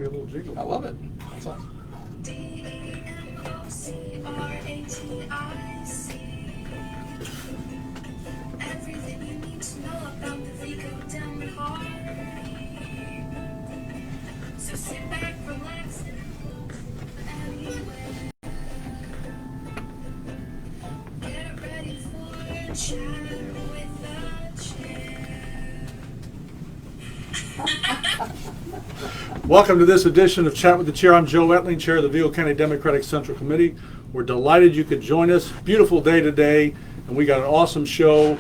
we have a little jingle. I love it. That's awesome. DEMOCRATIC. Everything you need to know about the Vigo Demo Party. So sit back, relax, and anyway. Get ready for a chat with a chair. Welcome to this edition of Chat with the Chair. I'm Joe Etling, Chair of the Vigo County Democratic Central Committee. We're delighted you could join us. Beautiful day today, and we got an awesome show,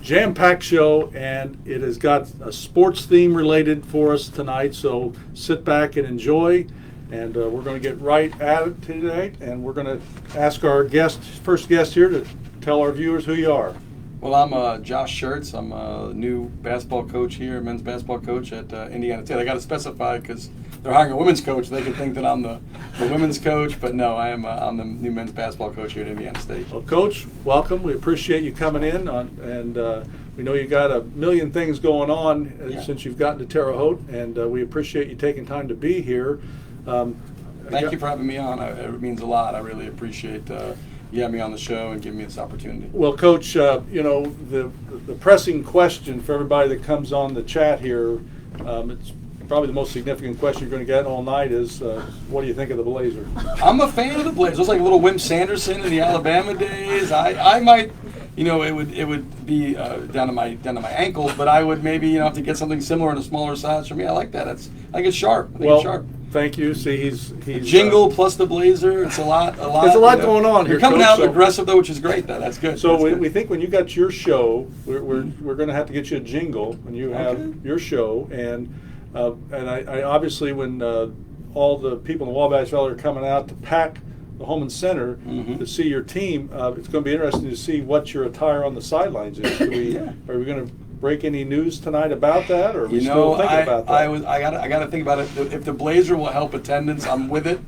jam-packed show, and it has got a sports theme related for us tonight, so sit back and enjoy. And we're going to get right at it today, and we're going to ask our first guest here to tell our viewers who you are. Well, I'm Josh Shertz. I'm a new basketball coach here, men's basketball coach at Indiana State. I got to specify because they're hiring a women's coach. They can think that I'm the women's coach, but no, I'm the new men's basketball coach here at Indiana State. Well, Coach, welcome. We appreciate you coming in, and we know you got a million things going on since you've gotten to Terre Haute, and we appreciate you taking time to be here. Thank you for having me on. It means a lot. I really appreciate you having me on the show and giving me this opportunity. Well, Coach, you know, the pressing question for everybody that comes on the chat here, it's probably the most significant question you're going to get all night is, what do you think of the Blazer? I'm a fan of the Blazers. It was like a little Wim Sanderson in the Alabama days. I might, you know, it would be down to my ankles, but I would maybe, you know, have to get something similar in a smaller size for me. I like that. I think it's sharp. I think it's sharp. Thank you. See, he's jingle plus the Blazer. It's a lot. There's a lot going on here. You're coming Coach, out aggressive though, which is great. That's good. So That's we think when you got your show, we're going to have to get you a jingle when you have your show, and I obviously when all the people in the Wabash Valley are coming out to pack the Holman Center to see your team, it's going to be interesting to see what your attire on the sidelines is. Are we going to break any news tonight about that, or are we still thinking about that? I got to think about it. If the Blazer will help attendance, I'm with it.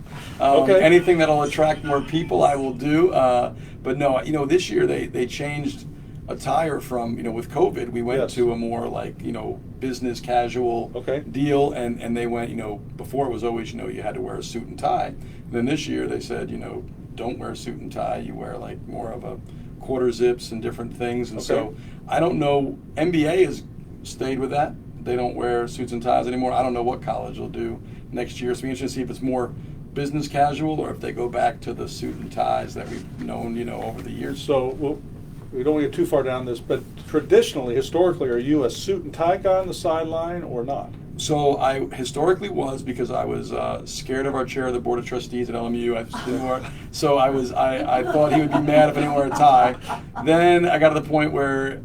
Okay. Anything that'll attract more people, I will do. But no, you know, this year they changed attire from, you know, with COVID, we went to a more like, you know, business casual deal, and they went, you know, before it was always, you know, you had to wear a suit and tie. And then this year they said, you know, don't wear a suit and tie. You wear like more of a quarter zips and different things, and so I don't know. NBA has stayed with that. They don't wear suits and ties anymore. I don't know what college will do next year. So we're interested to see if it's more business casual or if they go back to the suit and ties that we've known, you know, over the years. So we don't want to get too far down this, but traditionally, historically, are you a suit and tie guy on the sideline or not? So I historically was, because I was scared of our chair of the board of trustees at LMU. I just didn't wear. So I thought he would be mad if I didn't wear a tie. Then I got to the point where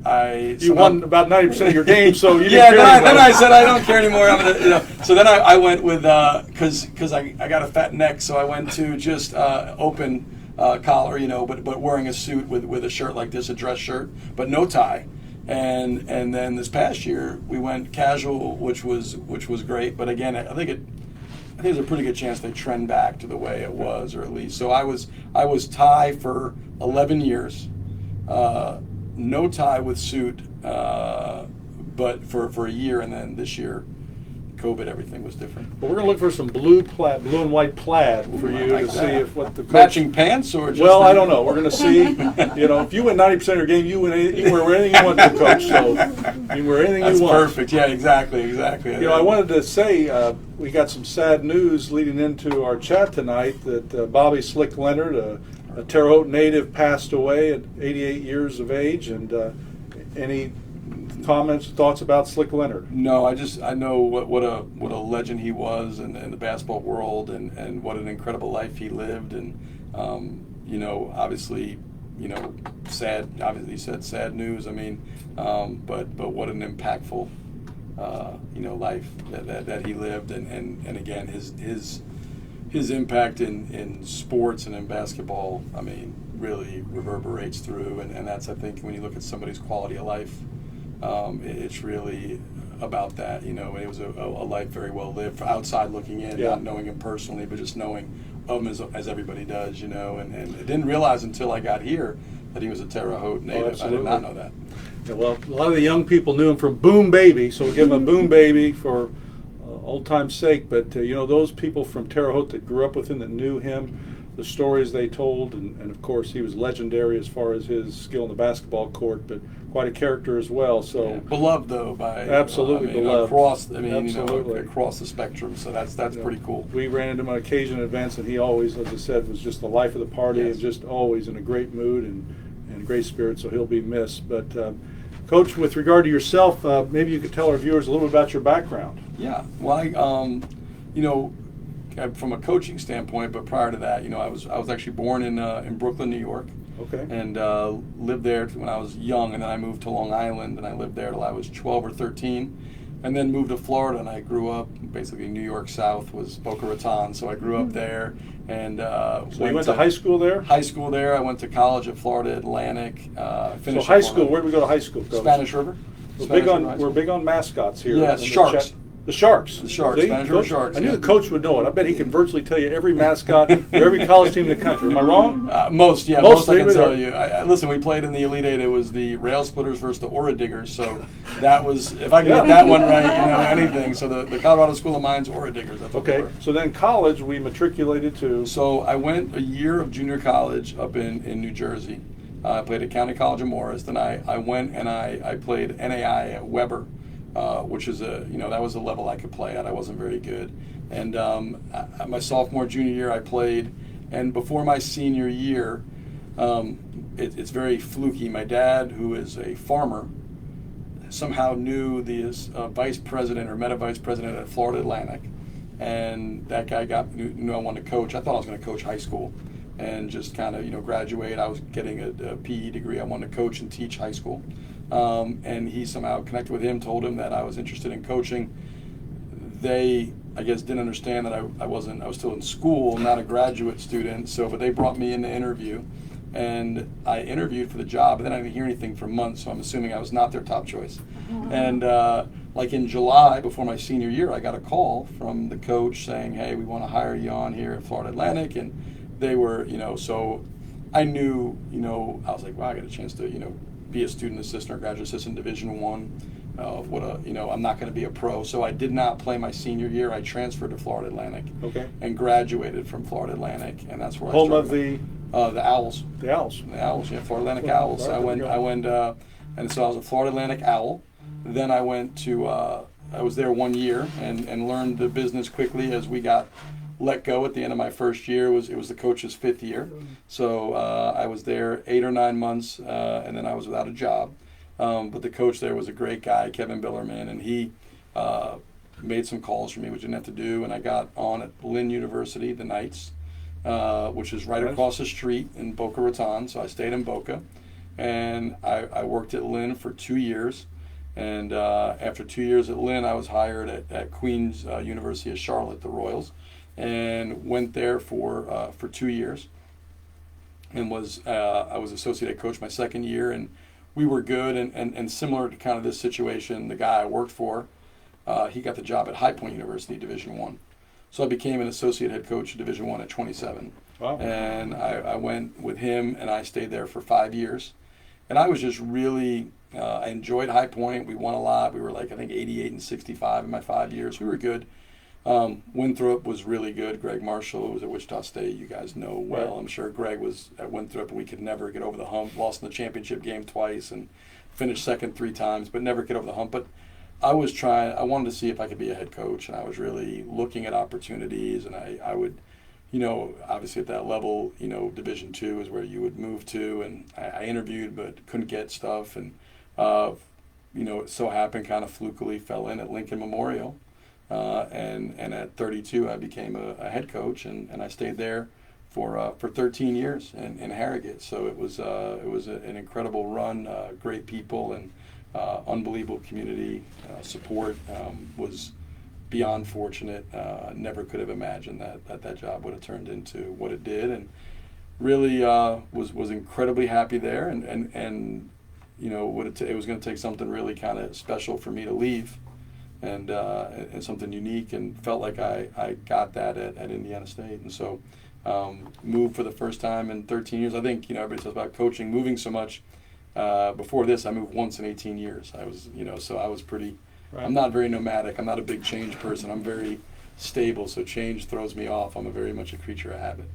you won about 90% of your games, so you didn't care then I said I don't care anymore. I'm gonna, you know. So then I went with because I got a fat neck, so I went to just open collar, you know, but wearing a suit with a shirt like this, a dress shirt, but no tie. And then this past year we went casual, which was great. But again, I think there's a pretty good chance they trend back to the way it was, or at least. So I was tie for 11 years, no tie with suit, but for a year, and then this year, COVID, everything was different. But we're going to look for some blue and white plaid for you to see if what the coach... Matching pants or just... Well, I don't know. We're going to see. You know, if you win 90% of your game, you wear anything you want to, Coach. So you can wear anything you want. That's perfect. Yeah, exactly. You know, I wanted to say we got some sad news leading into our chat tonight that Bobby Slick Leonard, a Terre Haute native, passed away at 88 years of age. And any comments, thoughts about Slick Leonard? No, I know what a legend he was in the basketball world, and what an incredible life he lived, and you know, obviously, you know, sad. Obviously, he said sad news. I mean, but what an impactful you know, life that he lived, and again his impact in sports and in basketball, I mean, really reverberates through, and that's, I think, when you look at somebody's quality of life. It's really about that, you know. It was a life very well lived, for outside looking in, not knowing him personally, but just knowing of him as everybody does, you know. And I didn't realize until I got here that he was a Terre Haute native. I did not know that. Yeah, well, a lot of the young people knew him from Boom Baby, so we give him a Boom Baby for old time's sake, but those people from Terre Haute that grew up with him, that knew him, the stories they told, and of course he was legendary as far as his skill in the basketball court, but quite a character as well. So yeah. Beloved though by absolutely beloved across. Absolutely. Across the spectrum. So that's pretty cool. We ran into him on occasion at events, and he always, as I said, was just the life of the party, Yes. and just always in a great mood and great spirit. So he'll be missed. But Coach, with regard to yourself, maybe you could tell our viewers a little bit about your background. Yeah. Well, from a coaching standpoint, but prior to that, I was actually born in Brooklyn, New York. Okay. And lived there when I was young, and then I moved to Long Island, and I lived there till I was 12 or 13, and then moved to Florida, and I grew up basically New York South was Boca Raton, so I grew up there, and So you went to high school there? High school there. I went to college at Florida Atlantic. So high school, where did we go to high school, Coach? Spanish River. We're big on mascots here. Yeah, Sharks. The Sharks. The Sharks, See? Spanish River Sharks. I knew yeah. the coach would know it. I bet he can virtually tell you every mascot for every college team in the country. Am I wrong? Most I Mostly, can but- tell you. Listen, we played in the Elite Eight. It was the Rail Splitters versus the Aura Diggers. So that was, if I can get that one right, anything. So the Colorado School of Mines Aura Diggers. That's what they Okay, were. so then college, we matriculated to. So I went a year of junior college up in New Jersey. I played at County College of Morris. Then I went and I played NAI at Weber. Which is that was a level I could play at. I wasn't very good. And my sophomore, junior year, I played. And before my senior year, it's very fluky. My dad, who is a farmer, somehow knew the vice president or met a vice president at Florida Atlantic. And that guy knew I wanted to coach. I thought I was going to coach high school and just kind of, graduate. I was getting a PE degree. I wanted to coach and teach high school. And he somehow connected with him, told him that I was interested in coaching. They, I guess, didn't understand that I was still in school, not a graduate student. But they brought me in to interview, and I interviewed for the job, and then I didn't hear anything for months, so I'm assuming I was not their top choice. And like in July, before my senior year, I got a call from the coach saying, hey, we want to hire you on here at Florida Atlantic, and they were, so I knew, I was like, wow, I got a chance to, be a student assistant or graduate assistant in Division I. I'm not going to be a pro. So I did not play my senior year. I transferred to Florida Atlantic. Okay. And graduated from Florida Atlantic, and that's where Home I of started. The Owls. The Owls. The Owls, yeah, Florida Atlantic Well, Owls. there I you went, go. and so I was a Florida Atlantic Owl. Then I went to, I was there 1 year and learned the business quickly as we got let go at the end of my first year. It was the coach's 5th year. So I was there 8 or 9 months, and then I was without a job. But the coach there was a great guy, Kevin Billerman, and he made some calls for me, which I didn't have to do, and I got on at Lynn University, the Knights, which is right across the street in Boca Raton. So I stayed in Boca, and I worked at Lynn for 2 years. And after 2 years at Lynn, I was hired at Queen's University of Charlotte, the Royals, and went there for 2 years. And I was associate head coach my second year, and we were good. And similar to kind of this situation, the guy I worked for, he got the job at High Point University, Division I. So I became an associate head coach at Division I at 27. Wow. And I went with him, and I stayed there for 5 years. And I was just really, I enjoyed High Point. We won a lot. We were like, I think, 88 and 65 in my 5 years. We were good. Winthrop was really good. Greg Marshall was at Wichita State. You guys know well. Right. I'm sure Greg was at Winthrop, and we could never get over the hump. Lost in the championship game twice and finished second 3 times, but never get over the hump. But I wanted to see if I could be a head coach, and I was really looking at opportunities, and I would, obviously at that level, Division II is where you would move to, and I interviewed but couldn't get stuff, and, it so happened, kind of flukily fell in at Lincoln Memorial. And at 32, I became a head coach, and I stayed there for 13 years in Harrogate. So it was an incredible run, great people, and unbelievable community support. Was beyond fortunate. Never could have imagined that job would have turned into what it did, and really was incredibly happy there. And it was going to take something really kind of special for me to leave. And something unique, and felt like I got that at Indiana State. And so moved for the first time in 13 years. I think, everybody says about coaching, moving so much. Before this, I moved once in 18 years. I was, so I was pretty Right. I'm not very nomadic. I'm not a big change person. I'm very stable, so change throws me off. I'm very much a creature of habit.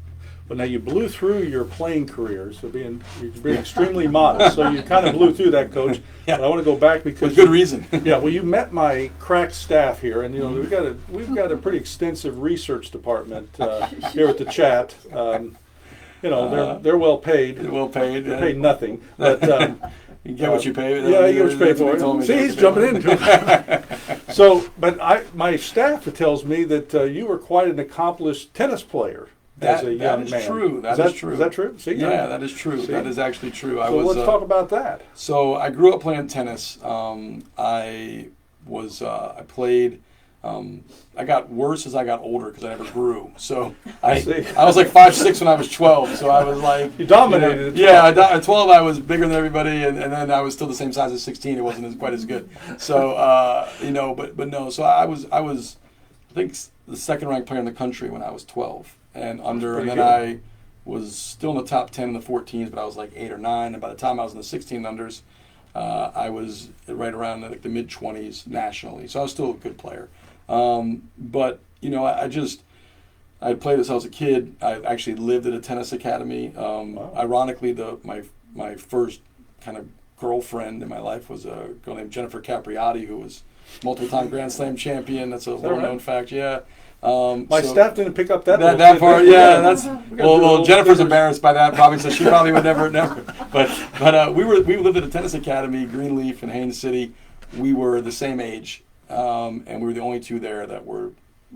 But now you blew through your playing career, so you're being extremely modest. So you kind of blew through that, Coach. Yeah. But I want to go back because With good reason. Yeah, well, you met my crack staff here, and we've got a pretty extensive research department here at the chat. They're well paid. Well paid. They're paid nothing, but you get what you pay. Yeah, you get what you pay for. See, he's jumping into it. So, but my staff tells me that you were quite an accomplished tennis player as a young man. That is true. That is true. Is that true? See, yeah, that is true. See? That is actually true. So let's talk about that. So I grew up playing tennis. I played. I got worse as I got older because I never grew. So I was like 5'6" when I was 12. So I was like, you dominated. At 12 I was bigger than everybody, and then I was still the same size as 16. It wasn't quite as good. So but no. So I was I think the second ranked player in the country when I was 12 and under, and then I was still in the top 10 in the 14s, but I was like 8 or 9. And by the time I was in the 16 unders, I was right around like the mid 20s nationally. So I was still a good player. But I played as I was a kid. I actually lived at a tennis academy. Wow. Ironically, my first kind of girlfriend in my life was a girl named Jennifer Capriati, who was multiple-time Grand Slam champion. That's a well-known fact. Yeah. My staff didn't pick up that part. Yeah, that's well. Jennifer's embarrassed by that probably, so she probably would never. But we lived at a tennis academy, Greenleaf in Haines City. We were the same age, and we were the only two there that were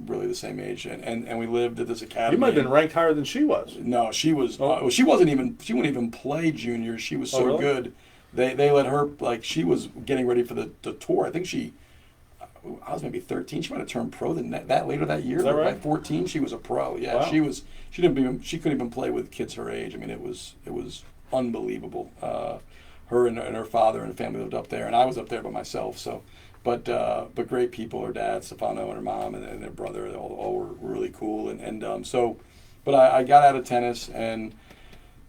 really the same age, and we lived at this academy. You might have been ranked higher than she was. No, she was. She wasn't even. She wouldn't even play juniors. She was so good. They let her, like, she was getting ready for the tour. I think I was maybe 13. She might have turned pro that later that year. Is that right? By 14, she was a pro. Yeah, wow. She couldn't even play with kids her age. I mean, it was unbelievable. Her and her father and family lived up there, and I was up there by myself. So, but great people. Her dad, Stefano, and her mom, and their brother, they all were really cool. But I got out of tennis and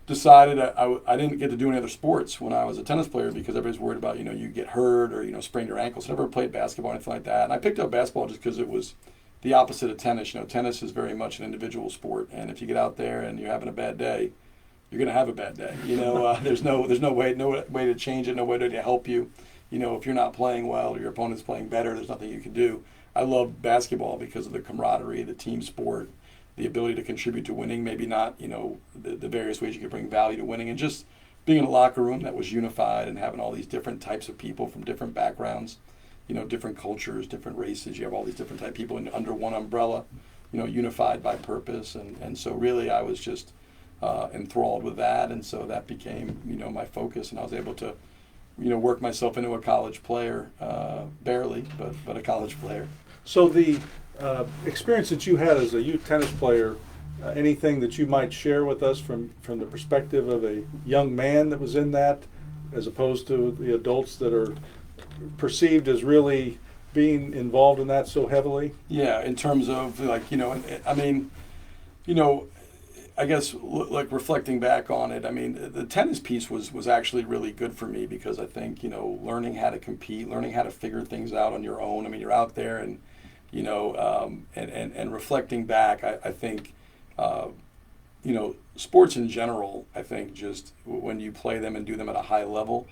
decided I didn't get to do any other sports when I was a tennis player because everybody's worried about, you get hurt or, sprain your ankles. I never played basketball or anything like that. And I picked up basketball just because it was the opposite of tennis. Tennis is very much an individual sport. And if you get out there and you're having a bad day, you're going to have a bad day. There's no way to change it, no way to help you. If you're not playing well or your opponent's playing better, there's nothing you can do. I love basketball because of the camaraderie, the team sport, the ability to contribute to winning, maybe not, the various ways you could bring value to winning, and just being in a locker room that was unified and having all these different types of people from different backgrounds, different cultures, different races. You have all these different type of people under one umbrella, unified by purpose. And so really I was just enthralled with that. And so that became, my focus, and I was able to, work myself into a college player, barely, but a college player. So the experience that you had as a youth tennis player, anything that you might share with us from the perspective of a young man that was in that, as opposed to the adults that are perceived as really being involved in that so heavily? Yeah, in terms of I guess like reflecting back on it, the tennis piece was actually really good for me because I think, learning how to compete, learning how to figure things out on your own. You're out there and and reflecting back, I think, sports in general, I think just when you play them and do them at a high level,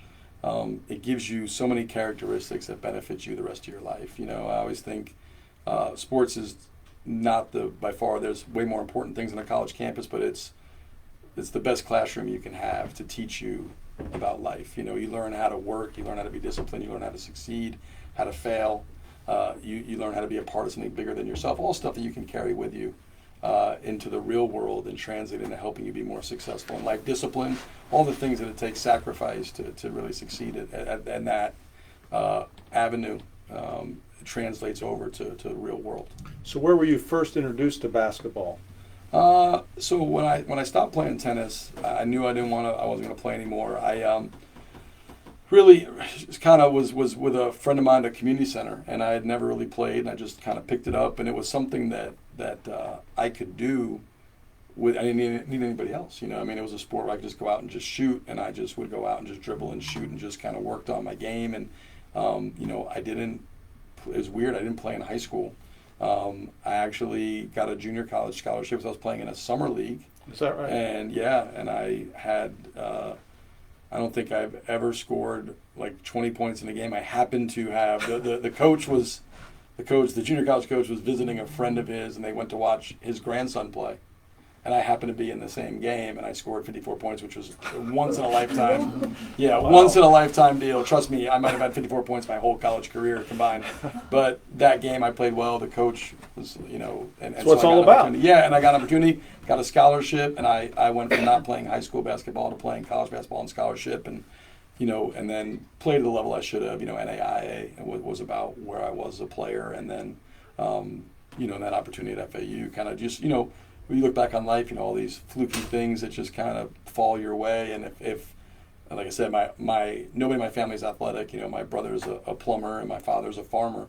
it gives you so many characteristics that benefit you the rest of your life. I always think sports is not by far, there's way more important things on a college campus, but it's the best classroom you can have to teach you about life. You learn how to work, you learn how to be disciplined, you learn how to succeed, how to fail. You learn how to be a part of something bigger than yourself, all stuff that you can carry with you into the real world and translate into helping you be more successful in life. Discipline, all the things that it takes sacrifice to really succeed at that avenue translates over to the real world. So where were you first introduced to basketball? So when I stopped playing tennis, I knew I wasn't going to play anymore. I really kind of was with a friend of mine at a community center, and I had never really played, and I just kind of picked it up, and it was something that I could do I didn't need anybody else. It was a sport where I could just go out and just shoot, and I just would go out and just dribble and shoot and just kind of worked on my game, and I didn't it was weird. I didn't play in high school. I actually got a junior college scholarship because I was playing in a summer league. Is that right? And yeah, and I had, I don't think I've ever scored like 20 points in a game. I happened to have, the coach, the junior college coach was visiting a friend of his, and they went to watch his grandson play. And I happened to be in the same game, and I scored 54 points, which was once in a lifetime. Yeah, Wow. Once in a lifetime deal. Trust me, I might have had 54 points my whole college career combined. But that game I played well. The coach was, and That's so what it's I got all an about. opportunity. Yeah, and I got an opportunity, got a scholarship, and I went from not playing high school basketball to playing college basketball and scholarship, and and then played at the level I should have. NAIA was about where I was as a player, and then that opportunity at FAU kind of just when you look back on life, all these fluky things that just kind of fall your way. And if like I said, nobody in my family is athletic. My brother's a plumber and my father's a farmer.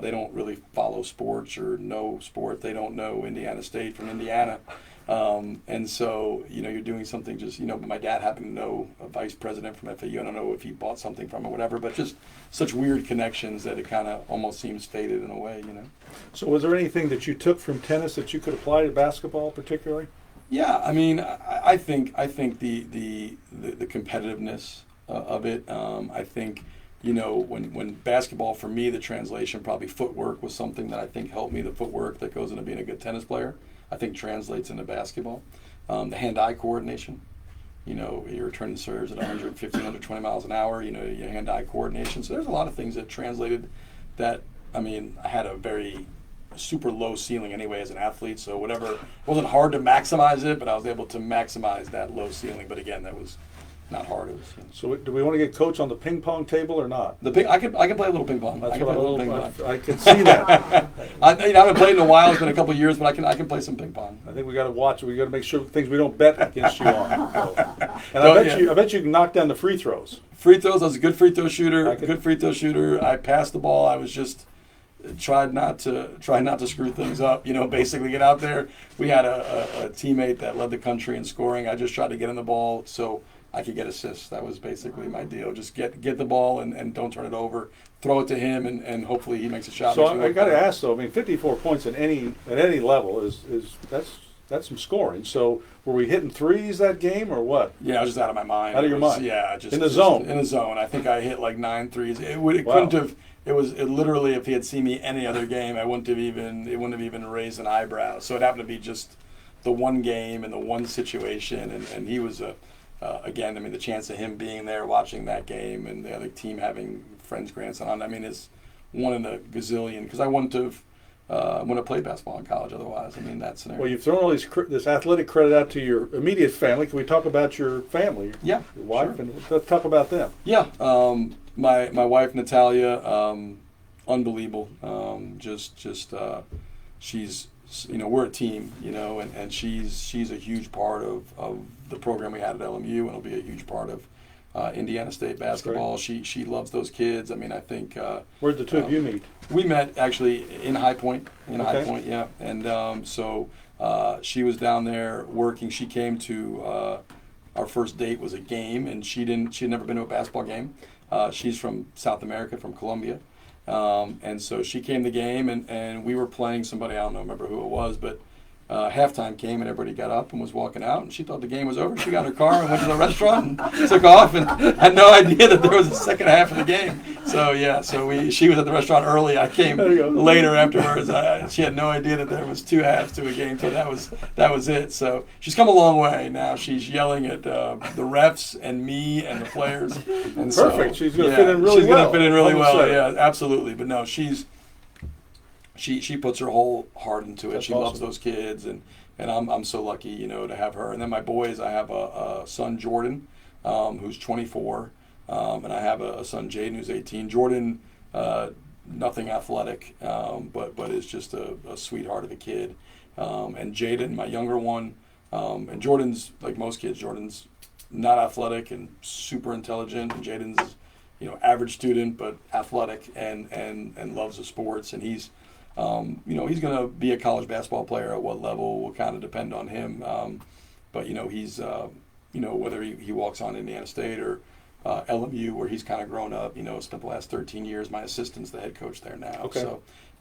They don't really follow sports or know sport. They don't know Indiana State from Indiana. And so, you're doing something just, but my dad happened to know a vice president from FAU. I don't know if he bought something from it or whatever, but just such weird connections that it kind of almost seems fated in a way, So was there anything that you took from tennis that you could apply to basketball particularly? Yeah, I mean, I think the competitiveness of it. I think when basketball, for me, the translation, probably footwork was something that I think helped me. The footwork that goes into being a good tennis player, I think translates into basketball. The hand-eye coordination. You're returning serves at 115, 120 miles an hour. Your hand-eye coordination. So there's a lot of things that translated. That I had a very super low ceiling anyway as an athlete. So whatever, it wasn't hard to maximize it, but I was able to maximize that low ceiling. But again, that was not hard. It was. So do we want to get Coach on the ping pong table or not? I can play a little ping pong. That's I can what play a little ping pong. I can see that. I haven't played in a while. It's been a couple of years, but I can play some ping pong. I think we got to watch it. We got to make sure things we don't bet against you on. So. And No, I bet you can knock down the free throws. Free throws. I was a good free throw shooter. I passed the ball. I was just tried not to screw things up. Basically get out there. We had a teammate that led the country in scoring. I just tried to get in the ball so I could get assists. That was basically my deal. Just get the ball and don't turn it over. Throw it to him and hopefully he makes a shot. So I got to ask though. 54 points at any level is that's some scoring. So were we hitting threes that game or what? Yeah, I was just out of my mind. Out of your mind. Yeah, just in the zone. In the zone. I think I hit like 9 threes. It Wow. couldn't have. It literally, if he had seen me any other game, it wouldn't have even raised an eyebrow. So it happened to be just the one game and the one situation, and he was again, the chance of him being there watching that game and the other team having friends' grandson on, is one in a gazillion, because I wouldn't have played basketball in college otherwise. That scenario. Well, you've thrown all this athletic credit out to your immediate family. Can we talk about your family? Yeah, Your wife, sure. and let's talk about them. Yeah, my wife Natalia, unbelievable. She's we're a team, and she's a huge part of the program we had at LMU, and will be a huge part of Indiana State basketball. She loves those kids. I think. Where'd the two of you meet? We met actually in High Point. Okay. Yeah, and so she was down there working. She came to our first date was a game, and she'd never been to a basketball game. She's from South America, from Colombia. And so she came to the game, and we were playing somebody, I don't remember who it was, but halftime came and everybody got up and was walking out, and she thought the game was over. She got in her car and went to the restaurant and took off and had no idea that there was a second half of the game. So yeah, she was at the restaurant early. I came later afterwards. She had no idea that there was 2 halves to a game, so that was it. So she's come a long way now. She's yelling at the refs and me and the players. And Perfect. So, she's going to fit in really well. She's going to fit in really well. Say. Yeah, absolutely. But no, she puts her whole heart into it. That's She awesome. loves those kids, and I'm so lucky, to have her. And then my boys, I have a son, Jordan, who's 24, and I have a son, Jaden, who's 18. Jordan, nothing athletic, but is just a sweetheart of a kid. And Jaden, my younger one, and Jordan's like most kids. Jordan's not athletic and super intelligent, and Jaden's average student but athletic and loves the sports, and he's he's going to be a college basketball player. At what level will kind of depend on him. But he's whether he walks on Indiana State or LMU, where he's kind of grown up. Spent the last 13 years. My assistant's the head coach there now. Okay.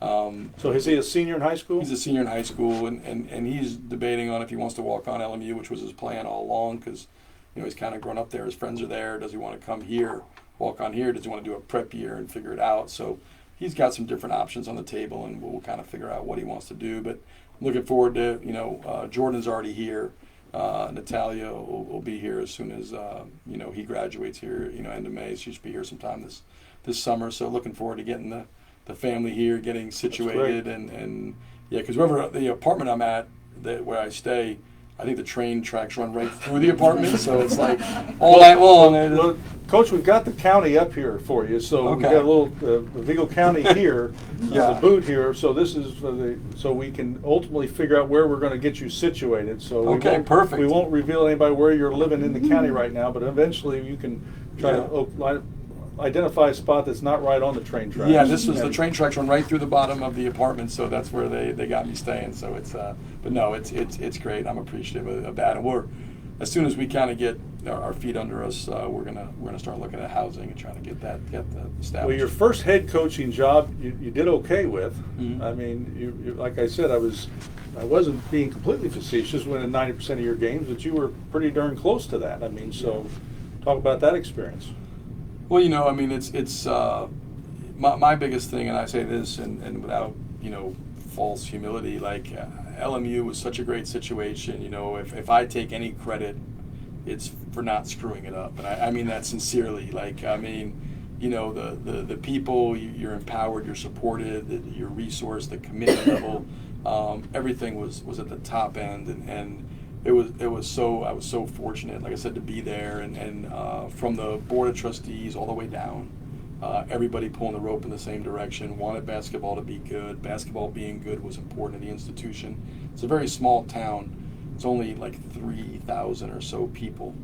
So is he a senior in high school? he's a senior in high school, and he's debating on if he wants to walk on LMU, which was his plan all along, because he's kind of grown up there. His friends are there. Does he want to come here, walk on here? Does he want to do a prep year and figure it out? So he's got some different options on the table, and we'll kind of figure out what he wants to do. But looking forward to, Jordan's already here. Natalia will be here as soon as, he graduates here, end of May. So she should be here sometime this summer. So looking forward to getting the family here, getting situated. And because wherever the apartment I'm at, where I stay, I think the train tracks run right through the apartment, so it's like all night long. Well, Coach, we've got the county up here for you, so we've got a little the Vigo County here, the boot here. So this is so we can ultimately figure out where we're going to get you situated. So perfect. We won't reveal anybody where you're living in the county right now, but eventually you can try to identify a spot that's not right on the train tracks. Yeah, the train tracks run right through the bottom of the apartment, so that's where they got me staying. So it's but no, it's great. I'm appreciative of that, and as soon as we kind of get our feet under us, we're gonna start looking at housing and trying to get the established. Well, your first head coaching job, you did okay with. Mm-hmm. I mean, you like I said, I wasn't being completely facetious, winning 90% of your games, but you were pretty darn close to that. I mean, so talk about that experience. Well, it's my biggest thing, and I say this and without, false humility, like LMU was such a great situation. If I take any credit, it's for not screwing it up. And I mean that sincerely. The people, you're empowered, you're supported, your resource, the commitment level, everything was at the top end. And I was so fortunate, like I said, to be there, and from the board of trustees all the way down, everybody pulling the rope in the same direction, wanted basketball to be good. Basketball being good was important in the institution. It's a very small town. It's only like 3,000 or so people.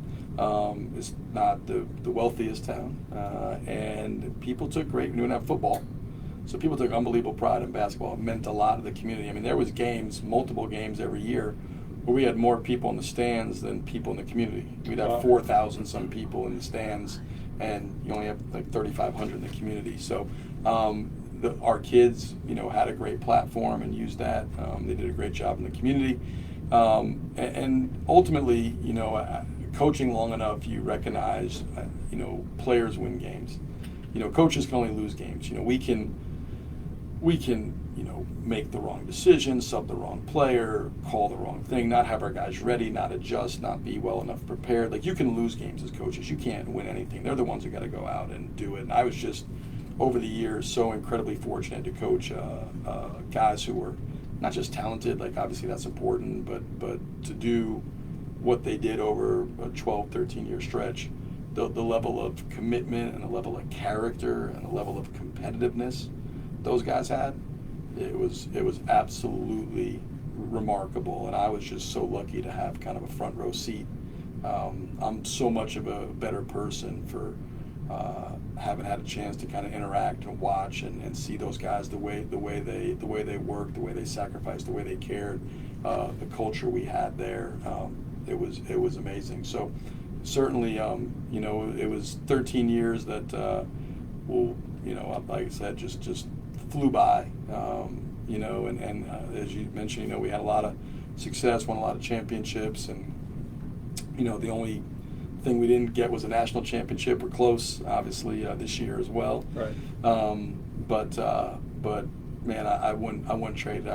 It's not the wealthiest town, and people took great. We didn't have football, so people took unbelievable pride in basketball. It meant a lot to the community. I mean, there was multiple games every year, where we had more people in the stands than people in the community. We'd have 4,000 some people in the stands, and you only have like 3,500 in the community. So our kids, had a great platform and used that. They did a great job in the community, and ultimately, coaching long enough, you recognize, players win games. Coaches can only lose games. We can make the wrong decision, sub the wrong player, call the wrong thing, not have our guys ready, not adjust, not be well enough prepared. Like, you can lose games as coaches. You can't win anything. They're the ones who got to go out and do it. And I was just, over the years, so incredibly fortunate to coach guys who were not just talented, like obviously that's important, but to do what they did over a 12, 13-year stretch, the level of commitment and the level of character and the level of competitiveness those guys had, it was absolutely remarkable, and I was just so lucky to have kind of a front row seat. I'm so much of a better person for having had a chance to kind of interact and watch and see those guys, the way they worked, the way they sacrificed, the way they cared, the culture we had there. It was amazing. So certainly, it was 13 years that like I said, just flew by. And as you mentioned, we had a lot of success, won a lot of championships, and the only thing we didn't get was a national championship. We're close, obviously, this year as well. Right. But man, I wouldn't trade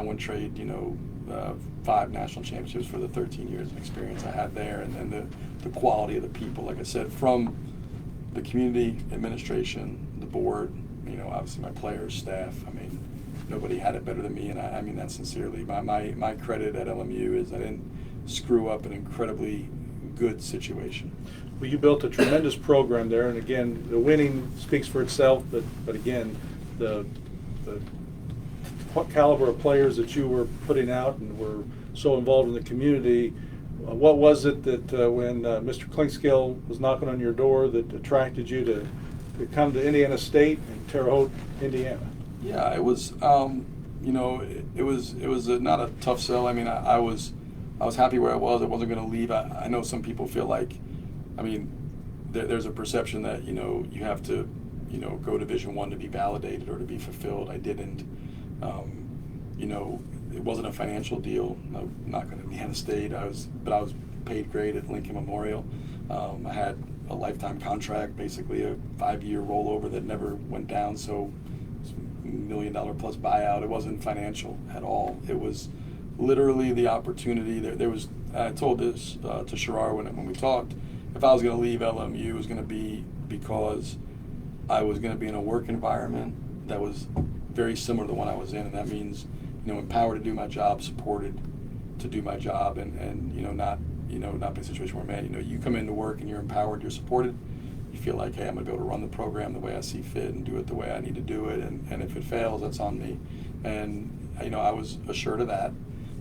5 national championships for the 13 years of experience I had there, and the quality of the people, like I said, from the community administration, the board, obviously my players, staff. I mean, nobody had it better than me, and I mean that sincerely. My credit at LMU is I didn't screw up an incredibly good situation. Well, you built a tremendous program there, and again, the winning speaks for itself. But again, the caliber of players that you were putting out and were so involved in the community. What was it that when Mr. Klinkskill was knocking on your door that attracted you to come to Indiana State and Terre Haute, Indiana? Yeah, it was. It was not a tough sell. I mean, I was happy where I was. I wasn't going to leave. I know some people feel like, there's a perception that you have to go Division I to be validated or to be fulfilled. I didn't. It wasn't a financial deal. I'm not going to Indiana State. I was paid great at Lincoln Memorial. I had a lifetime contract, basically a 5-year rollover that never went down. So $1 million plus buyout. It wasn't financial at all. It was literally the opportunity. There was. I told this to Sherrard when we talked. If I was going to leave LMU, it was going to be because I was going to be in a work environment that was very similar to the one I was in, and that means empowered to do my job, supported to do my job, and not be in a situation where, man, you come into work and you're empowered, you're supported, you feel like, hey, I'm going to be able to run the program the way I see fit and do it the way I need to do it, and if it fails, that's on me. And I was assured of that,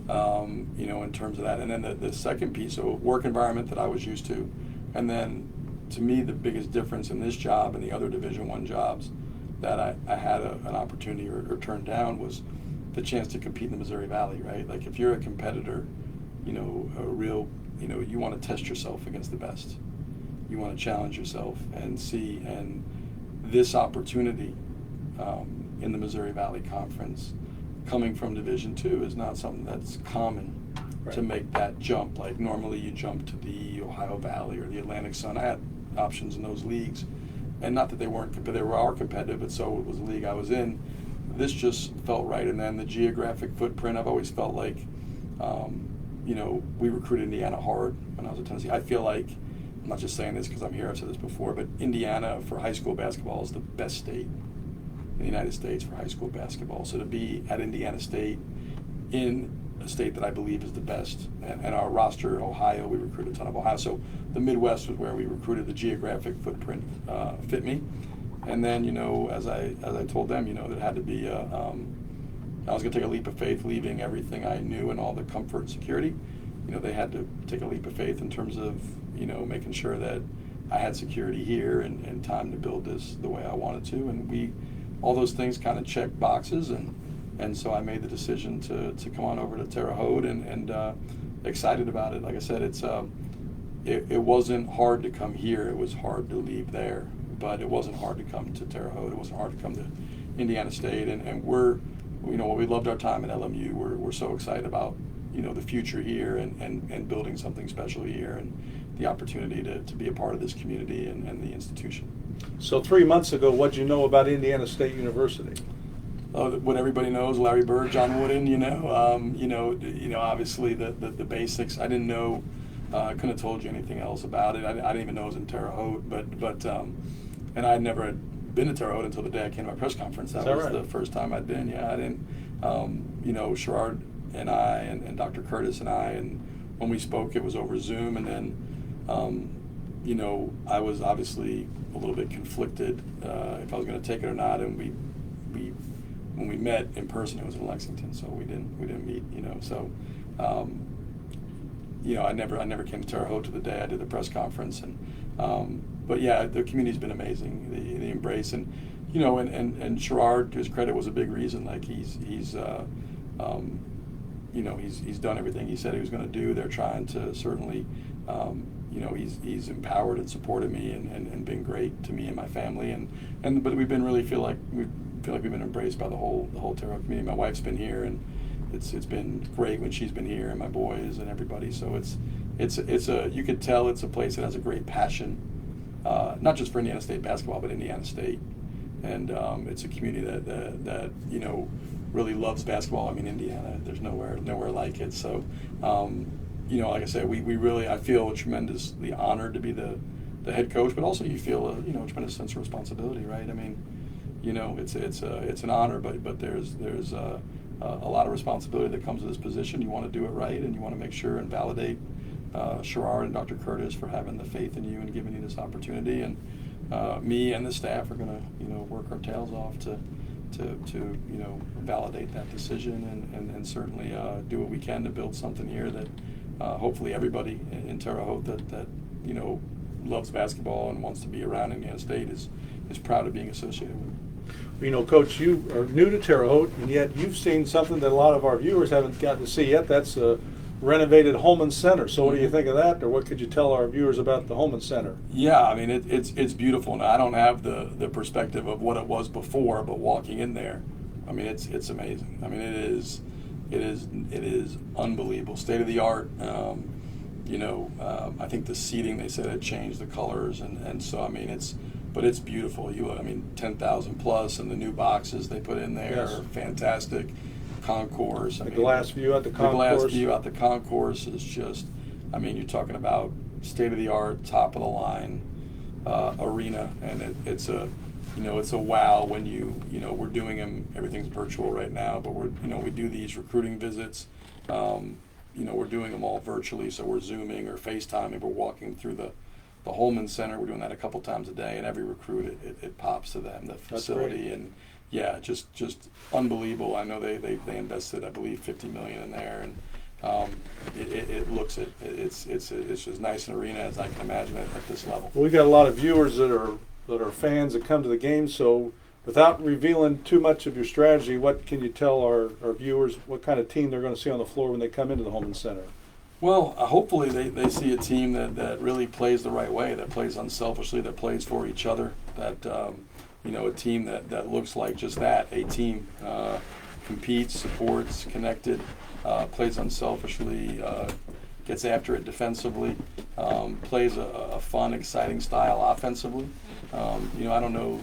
in terms of that. And then the second piece, so work environment that I was used to, and then to me the biggest difference in this job and the other Division I jobs that I had an opportunity or turned down was the chance to compete in the Missouri Valley, right? Like if you're a competitor, a real, you want to test yourself against the best. You want to challenge yourself and see, and this opportunity in the Missouri Valley Conference coming from Division II is not something that's common. Right. To make that jump. Like normally you jump to the Ohio Valley or the Atlantic Sun. I had options in those leagues, and not that they weren't, but they were competitive, but so it was the league I was in. This just felt right, and then the geographic footprint. I've always felt like, we recruited Indiana hard when I was at Tennessee. I feel like, I'm not just saying this because I'm here, I've said this before, but Indiana for high school basketball is the best state in the United States for high school basketball. So to be at Indiana State in a state that I believe is the best, and our roster, Ohio, we recruited a ton of Ohio. So the Midwest was where we recruited. The geographic footprint fit me, and then as I told them, that had to be I was going to take a leap of faith, leaving everything I knew and all the comfort and security. They had to take a leap of faith in terms of making sure that I had security here and time to build this the way I wanted to, and all those things kind of check boxes, and so I made the decision to come on over to Terre Haute, and excited about it. Like I said, it wasn't hard to come here. It was hard to leave there, but it wasn't hard to come to Terre Haute. It wasn't hard to come to Indiana State, and we're, we loved our time at LMU. We're so excited about the future here and building something special here, and the opportunity to be a part of this community and the institution. So 3 months ago, what did you know about Indiana State University? What everybody knows, Larry Bird, John Wooden, obviously the basics. I didn't know, I couldn't have told you anything else about it. I didn't even know it was in Terre Haute, but and I had never been to Terre Haute until the day I came to my press conference. That was right? The first time I'd been. Yeah, I didn't, Sherrard and I and Dr. Curtis and I, and when we spoke, it was over Zoom, and then, I was obviously a little bit conflicted if I was going to take it or not, and when we met in person, it was in Lexington, so we didn't meet, So, I never came to Terre Haute to the day I did the press conference, and but yeah, the community's been amazing, the embrace, and and Sherrard, to his credit, was a big reason. Like he's done everything he said he was going to do. They're trying to certainly, he's empowered and supported me and been great to me and my family, but we've been really feel like we've been embraced by the whole Terre Haute community. My wife's been here, and it's been great when she's been here, and my boys and everybody. So you could tell it's a place that has a great passion, not just for Indiana State basketball, but Indiana State, and it's a community that really loves basketball. I mean, Indiana, there's nowhere like it. So, like I said, we really, I feel tremendously honored to be the head coach, but also you feel a tremendous sense of responsibility, right? I mean, it's an honor, but there's a lot of responsibility that comes with this position. You want to do it right, and you want to make sure and validate Sherrard and Dr. Curtis for having the faith in you and giving you this opportunity. And me and the staff are going to work our tails off to validate that decision and certainly do what we can to build something here that hopefully everybody in Terre Haute that loves basketball and wants to be around Indiana State is proud of being associated with. Coach, you are new to Terre Haute, and yet you've seen something that a lot of our viewers haven't gotten to see yet. That's renovated Holman Center. So what do you think of that, or what could you tell our viewers about the Holman Center? Yeah, I mean it's beautiful. Now I don't have the perspective of what it was before, but walking in there, I mean it's amazing. I mean it is unbelievable, state of the art. I think the seating, they said, had changed the colors, and so I mean it's beautiful. I mean 10,000 plus, and the new boxes they put in there are fantastic. Concourse, The glass view at the concourse. The glass view at the concourse is just, I mean, you're talking about state of the art, top of the line arena, and it's a wow when we're doing them. Everything's virtual right now, but we do these recruiting visits. We're doing them all virtually, so we're Zooming or FaceTiming. We're walking through the Holman Center. We're doing that a couple times a day, and every recruit it pops to them, the facility, and yeah, just unbelievable. I know they invested, I believe, $50 million in there, and it's as nice an arena as I can imagine at this level. Well, we got a lot of viewers that are fans that come to the game. So, without revealing too much of your strategy, what can you tell our viewers what kind of team they're going to see on the floor when they come into the Holman Center? Well, hopefully they see a team that really plays the right way, that plays unselfishly, that plays for each other, that a team that looks like just that, a team, competes, supports, connected, plays unselfishly, gets after it defensively, plays a fun, exciting style offensively. I don't know,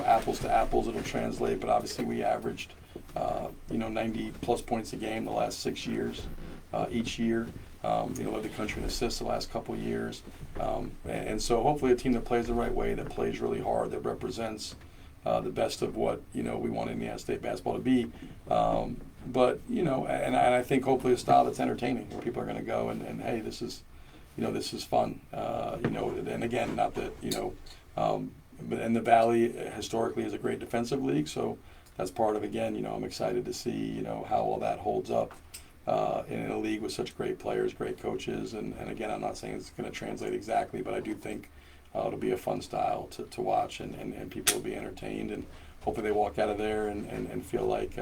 apples to apples it'll translate, but obviously we averaged, 90 plus points a game the last 6 years, each year. Led the country in assists the last couple of years. And so hopefully a team that plays the right way, that plays really hard, that represents the best of what we want Indiana State basketball to be. But and I think hopefully a style that's entertaining, where people are going to go and hey, this is fun. And again, not that and the Valley historically is a great defensive league, so that's part of, again, I'm excited to see how all that holds up in a league with such great players, great coaches, and again, I'm not saying it's going to translate exactly, but I do think it'll be a fun style to watch, and people will be entertained, and hopefully they walk out of there and feel like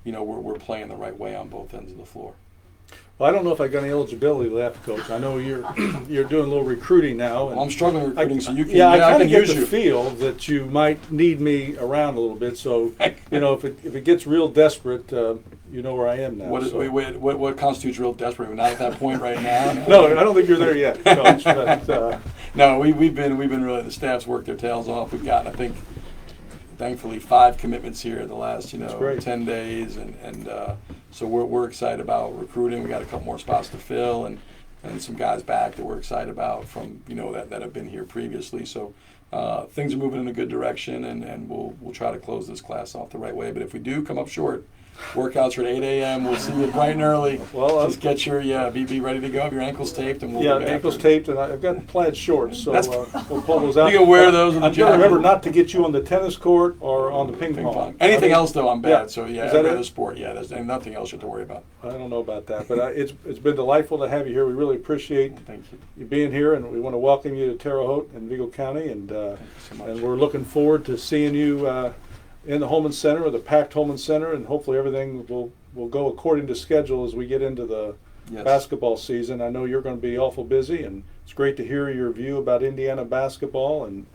we're playing the right way on both ends of the floor. Well, I don't know if I got any eligibility left, Coach. I know you're doing a little recruiting now. Well, I'm struggling recruiting, so you can. Yeah, I kind can of get use the you. feel that you might need me around a little bit. So, if it gets real desperate, you know where I am now. What constitutes real desperate? We're not at that point right now. No, I don't think you're there yet, Coach. But, no, we've been really, the staff's worked their tails off. We've gotten, I think, thankfully 5 commitments here in the last 10 days, and so we're excited about recruiting. We got a couple more spots to fill, and some guys back that we're excited about from that have been here previously. So things are moving in a good direction, and we'll try to close this class off the right way. But if we do come up short, workouts are at 8 a.m. We'll see you bright and early. Well, just get your be ready to go. Have your ankles taped, and we'll ankles taped, and I've got plaid shorts, so we'll pull those out. You can wear those. I'm gonna remember not to get you on the tennis court or on the ping pong. Anything else though, I'm bad. Yeah. So every other sport, there's nothing else you have to worry about. I don't know about that, but it's been delightful to have you here. We really appreciate you being here, and we want to welcome you to Terre Haute and Vigo County, and so and we're looking forward to seeing you in the Holman Center, or the packed Holman Center, and hopefully everything will go according to schedule as we get into the basketball season. I know you're going to be awful busy, and it's great to hear your view about Indiana basketball and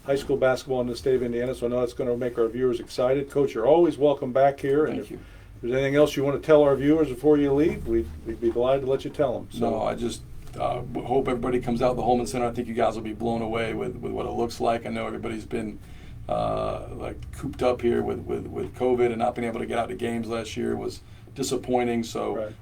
high school basketball in the state of Indiana, so I know it's going to make our viewers excited. Coach, you're always welcome back here. Thank you. If there's anything else you want to tell our viewers before you leave, we'd be delighted to let you tell them. So. No, I just hope everybody comes out to the Holman Center. I think you guys will be blown away with what it looks like. I know everybody's been cooped up here with COVID, and not being able to get out to games last year was disappointing. So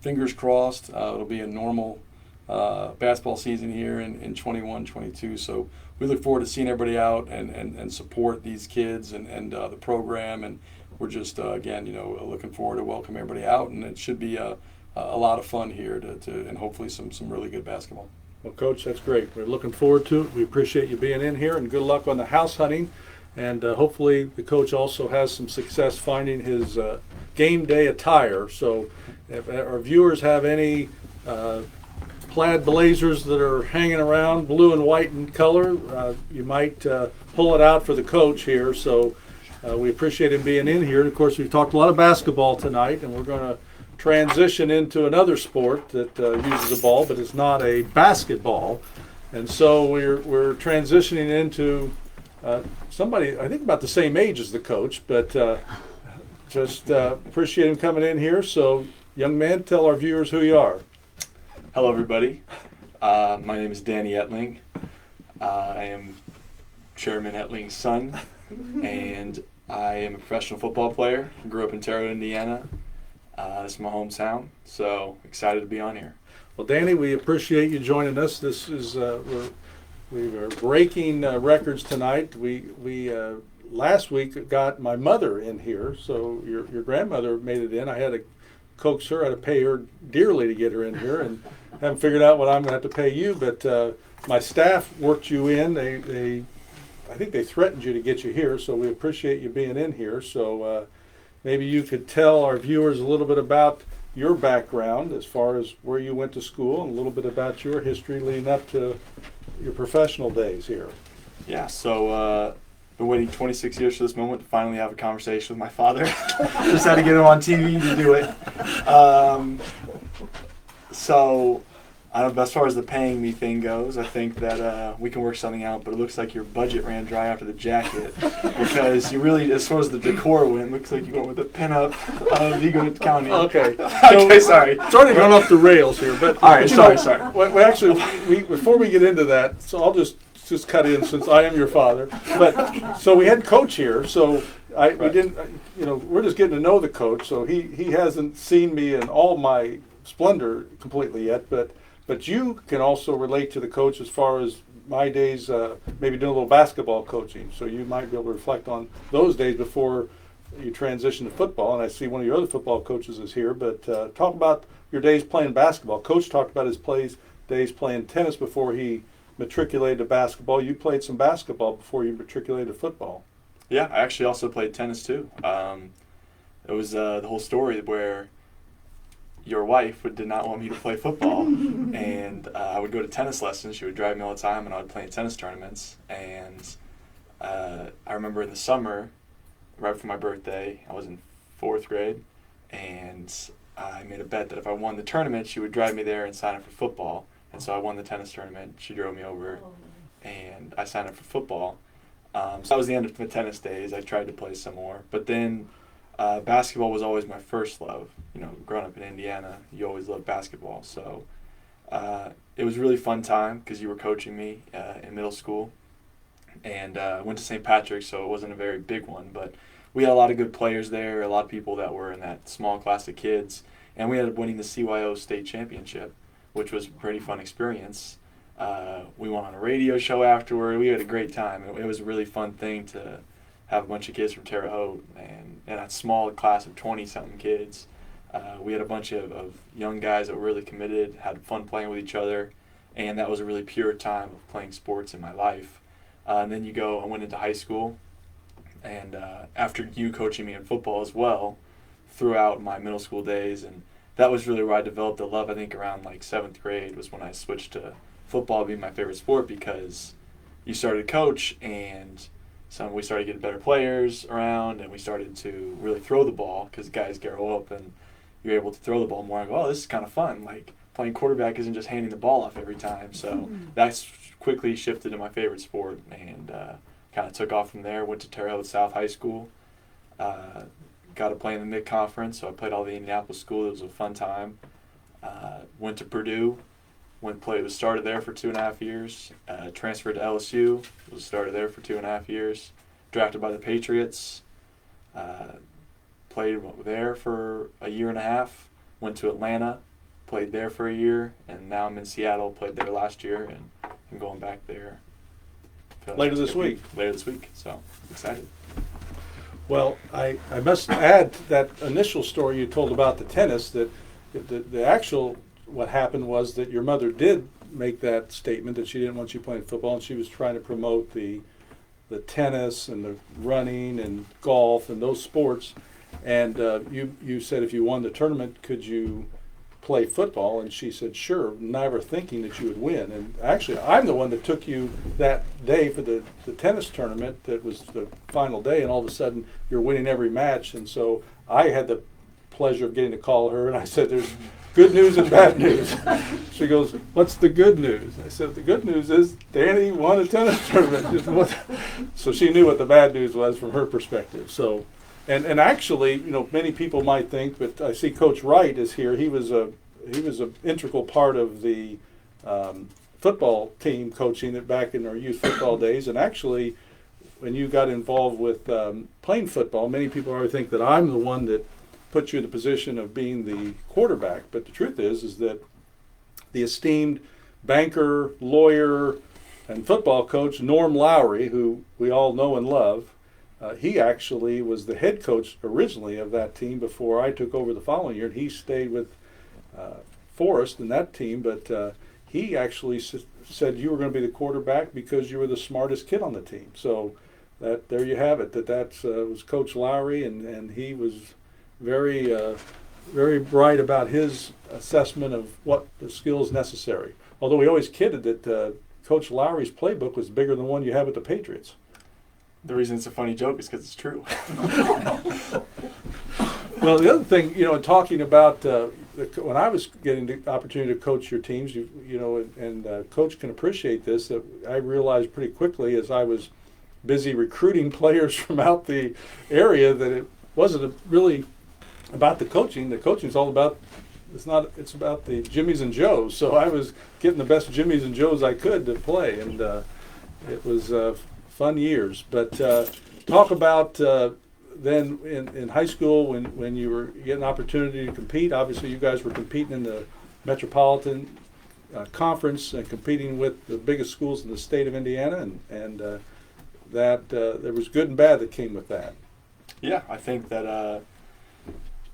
fingers crossed, it'll be a normal basketball season here in 21-22. So we look forward to seeing everybody out and support these kids and the program, and we're just again looking forward to welcome everybody out, and it should be a lot of fun here and hopefully some really good basketball. Well, Coach, that's great. We're looking forward to it. We appreciate you being in here, and good luck on the house hunting. And hopefully the coach also has some success finding his game day attire. So if our viewers have any plaid blazers that are hanging around, blue and white in color, you might pull it out for the coach here. So we appreciate him being in here. And of course, we've talked a lot of basketball tonight, and we're going to transition into another sport that uses a ball, but it's not a basketball. And so we're transitioning into somebody, I think about the same age as the coach, but just appreciate him coming in here. So, young man, tell our viewers who you are. Hello, everybody. My name is Danny Etling. I am Chairman Etling's son, and I am a professional football player. Grew up in Terre Haute, Indiana. This is my hometown, so excited to be on here. Well, Danny, we appreciate you joining us. This is we are breaking records tonight. We last week got my mother in here, so your grandmother made it in. I had to coax her. I had to pay her dearly to get her in here, and haven't figured out what I'm going to have to pay you. But my staff worked you in. I think they threatened you to get you here, so we appreciate you being in here. So maybe you could tell our viewers a little bit about your background as far as where you went to school and a little bit about your history leading up to your professional days here. Yeah, so been waiting 26 years for this moment to finally have a conversation with my father. Just had to get him on TV to do it. So, as far as the paying me thing goes, I think that we can work something out, but it looks like your budget ran dry after the jacket because you really, as far as the decor went, it looks like you went with a pinup Vigo County. Okay. Okay, sorry. Sort of going off the rails here, but all right, sorry. We actually, before we get into that, so I'll just cut in since I am your father. But so we had Coach here, so we didn't, we're just getting to know the coach. So he hasn't seen me in all my splendor completely yet, but you can also relate to the coach as far as my days, maybe doing a little basketball coaching. So you might be able to reflect on those days before you transition to football. And I see one of your other football coaches is here, but talk about your days playing basketball. Coach talked about his days playing tennis before he matriculated to basketball. You played some basketball before you matriculated to football. Yeah, I actually also played tennis too. It was the whole story where your wife did not want me to play football, and I would go to tennis lessons. She would drive me all the time, and I would play in tennis tournaments. And I remember in the summer, right before my birthday, I was in 4th grade, and I made a bet that if I won the tournament, she would drive me there and sign up for football. And so I won the tennis tournament. She drove me over, and I signed up for football. So that was the end of my tennis days. I tried to play some more, but then basketball was always my first love. Growing up in Indiana, you always loved basketball. So it was a really fun time because you were coaching me in middle school, and I went to St. Patrick's, so it wasn't a very big one, but we had a lot of good players there, a lot of people that were in that small class of kids, and we ended up winning the CYO state championship, which was a pretty fun experience. We went on a radio show afterward. We had a great time. It was a really fun thing to have a bunch of kids from Terre Haute and a small class of 20-something kids. We had a bunch of young guys that were really committed, had fun playing with each other, and that was a really pure time of playing sports in my life. And then I went into high school, and after you coaching me in football as well, throughout my middle school days, and that was really where I developed a love. I think around 7th grade was when I switched to football being my favorite sport, because you started to coach and we started getting better players around, and we started to really throw the ball because guys grow up and you're able to throw the ball more. I go, oh, this is kind of fun. Playing quarterback isn't just handing the ball off every time. So that's quickly shifted to my favorite sport, and kind of took off from there. Went to Terre Haute South High School. Got to play in the mid-conference, so I played all the Indianapolis school. It was a fun time. Went to Purdue. Started there for 2.5 years. Transferred to LSU. Started there for 2.5 years. Drafted by the Patriots. Played there for a year and a half. Went to Atlanta. Played there for a year. And now I'm in Seattle. Played there last year, and I'm going back there. Later this week. So excited. Well, I must add to that initial story you told about the tennis, that the actual, what happened was that your mother did make that statement that she didn't want you playing football, and she was trying to promote the tennis and the running and golf and those sports. And you said if you won the tournament, could you play football? And she said, sure, never thinking that you would win. And actually, I'm the one that took you that day for the tennis tournament. That was the final day, and all of a sudden you're winning every match. And so I had the pleasure of getting to call her, and I said, "There's good news and bad news." She goes, "What's the good news?" I said, "The good news is Danny won a tennis tournament." So she knew what the bad news was from her perspective. So, and actually, many people might think, but I see Coach Wright is here. He was an integral part of the football team coaching it back in our youth football days, and actually, when you got involved with playing football, many people already think that I'm the one that put you in the position of being the quarterback. But the truth is that the esteemed banker, lawyer, and football coach Norm Lowry, who we all know and love, he actually was the head coach originally of that team before I took over the following year. And he stayed with Forrest in that team, but he actually said you were going to be the quarterback because you were the smartest kid on the team. So there you have it. That was Coach Lowry, and he was very very bright about his assessment of what the skills necessary. Although we always kidded that Coach Lowry's playbook was bigger than the one you have at the Patriots. The reason it's a funny joke is because it's true. Well, the other thing, talking about when I was getting the opportunity to coach your teams, and Coach can appreciate this, that I realized pretty quickly as I was busy recruiting players from out the area that it wasn't really about the coaching. The coaching's all about, it's about the Jimmies and Joes. So I was getting the best Jimmies and Joes I could to play, and it was fun years. But talk about then in high school when you were getting an opportunity to compete. Obviously you guys were competing in the Metropolitan Conference and competing with the biggest schools in the state of Indiana, and that there was good and bad that came with that. Yeah, I think that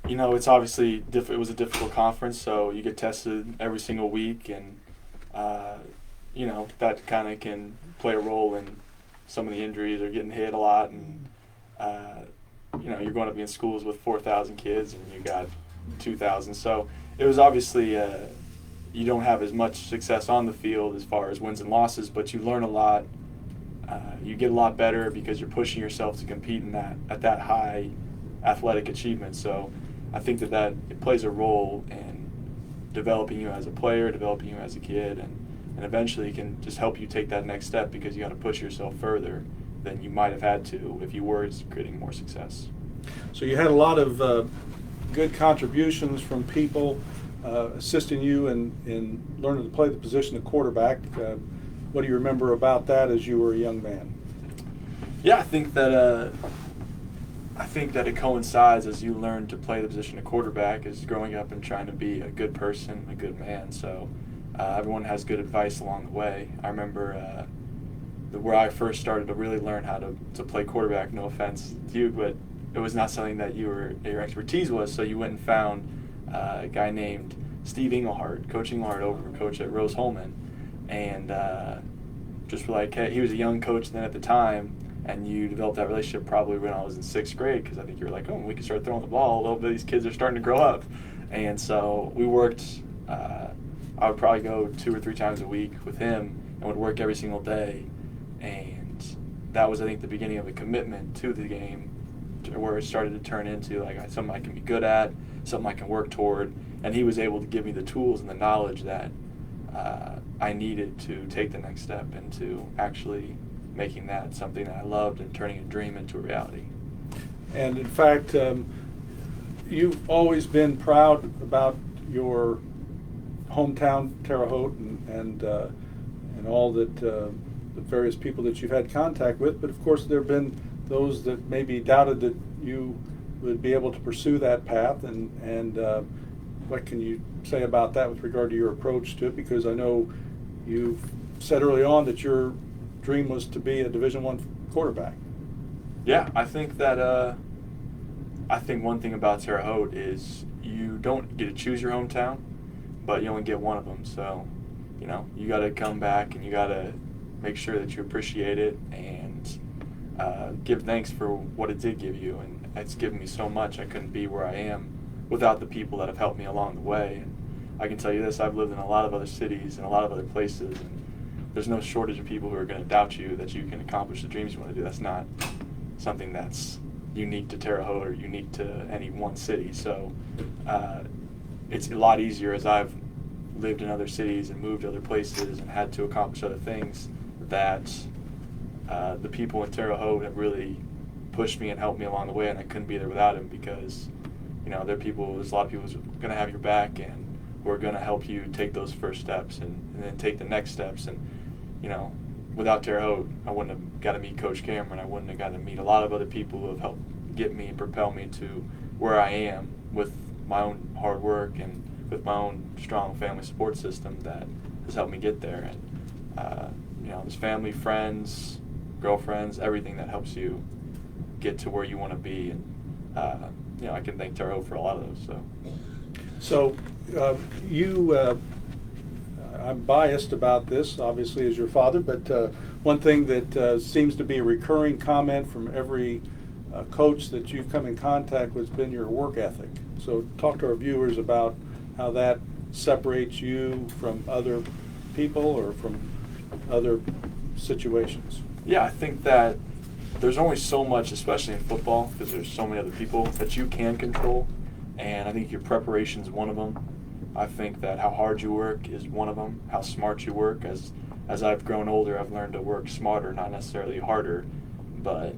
it's obviously it was a difficult conference, so you get tested every single week, and that kind of can play a role in some of the injuries or getting hit a lot, and you're going to be in schools with 4,000 kids and you got 2,000, so it was obviously you don't have as much success on the field as far as wins and losses, but you learn a lot. You get a lot better because you're pushing yourself to compete at that high athletic achievement. So I think that it plays a role in developing you as a player, developing you as a kid, and eventually can just help you take that next step because you got to push yourself further than you might have had to if you were creating more success. So you had a lot of good contributions from people assisting you in learning to play the position of quarterback. What do you remember about that as you were a young man? Yeah, I think that it coincides as you learn to play the position of quarterback as growing up and trying to be a good person, a good man. So everyone has good advice along the way. I remember where I first started to really learn how to play quarterback. No offense to you, but it was not something that your expertise was. So you went and found a guy named Steve Englehart, Coach Englehart, coach at Rose Holman. And just like, hey, he was a young coach then at the time, and you developed that relationship probably when I was in 6th grade, because I think you were like, oh, we can start throwing the ball a little bit. These kids are starting to grow up. And so we worked, I would probably go 2 or 3 times a week with him and would work every single day. And that was, I think, the beginning of a commitment to the game, where it started to turn into like something I can be good at, something I can work toward. And he was able to give me the tools and the knowledge that I needed to take the next step into actually making that something that I loved and turning a dream into a reality. And in fact, you've always been proud about your hometown, Terre Haute, and all that the various people that you've had contact with. But of course, there have been those that maybe doubted that you would be able to pursue that path. And what can you say about that with regard to your approach to it? Because I know you said early on that your dream was to be a Division I quarterback. Yeah, I think that one thing about Terre Haute is you don't get to choose your hometown, but you only get one of them. So, you got to come back and you got to make sure that you appreciate it and give thanks for what it did give you. And it's given me so much. I couldn't be where I am without the people that have helped me along the way. And I can tell you this, I've lived in a lot of other cities and a lot of other places, and there's no shortage of people who are going to doubt you that you can accomplish the dreams you want to do. That's not something that's unique to Terre Haute or unique to any one city. So it's a lot easier as I've lived in other cities and moved to other places and had to accomplish other things that the people in Terre Haute have really pushed me and helped me along the way, and I couldn't be there without them because, you know, there's a lot of people who's going to have your back and who are going to help you take those first steps and then take the next steps. And, you know, without Terre Haute, I wouldn't have got to meet Coach Cameron. I wouldn't have got to meet a lot of other people who have helped get me and propel me to where I am with my own hard work and with my own strong family support system that has helped me get there. And, you know, there's family, friends, girlfriends, everything that helps you get to where you want to be. And, you know, I can thank Terre Haute for a lot of those. So I'm biased about this, obviously, as your father, but one thing that seems to be a recurring comment from every coach that you've come in contact with has been your work ethic. So talk to our viewers about how that separates you from other people or from other situations. Yeah, I think that there's only so much, especially in football, because there's so many other people that you can control, and I think your preparation is one of them. I think that how hard you work is one of them, how smart you work. As I've grown older, I've learned to work smarter, not necessarily harder, but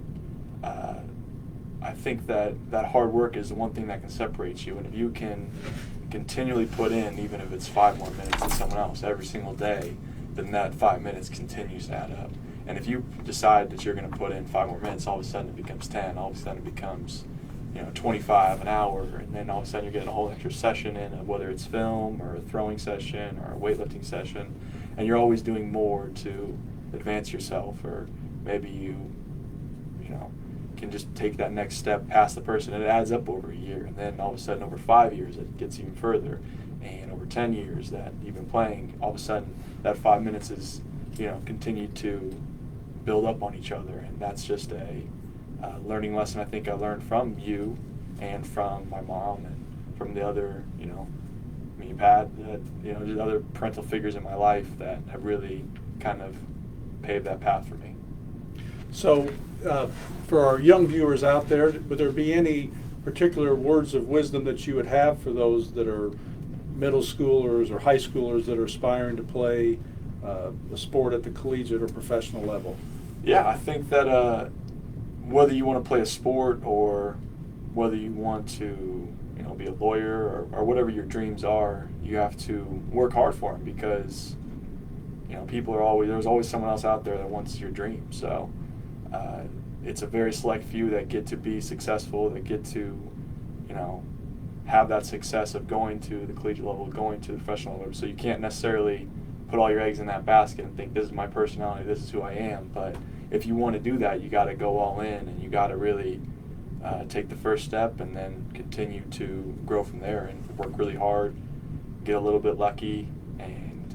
I think that hard work is the one thing that can separate you, and if you can continually put in, even if it's 5 more minutes than someone else every single day, then that 5 minutes continues to add up. And if you decide that you're going to put in 5 more minutes, all of a sudden it becomes 10, all of a sudden it becomes 25 an hour, and then all of a sudden you're getting a whole extra session in, whether it's film or a throwing session or a weightlifting session, and you're always doing more to advance yourself, or maybe you can just take that next step past the person, and it adds up over a year, and then all of a sudden over 5 years it gets even further, and over 10 years that you've been playing, all of a sudden that 5 minutes is continued to build up on each other, and that's just a learning lesson I think I learned from you and from my mom and from the other, me and Pat, just other parental figures in my life that have really kind of paved that path for me. So for our young viewers out there, would there be any particular words of wisdom that you would have for those that are middle schoolers or high schoolers that are aspiring to play a sport at the collegiate or professional level? Yeah, I think that whether you want to play a sport or whether you want to be a lawyer or whatever your dreams are, you have to work hard for them, because there's always someone else out there that wants your dream. So it's a very select few that get to be successful, that get to have that success of going to the collegiate level, going to the professional level. So you can't necessarily put all your eggs in that basket and think, this is my personality, this is who I am. But if you want to do that, you got to go all in, and you got to really take the first step and then continue to grow from there and work really hard, get a little bit lucky, and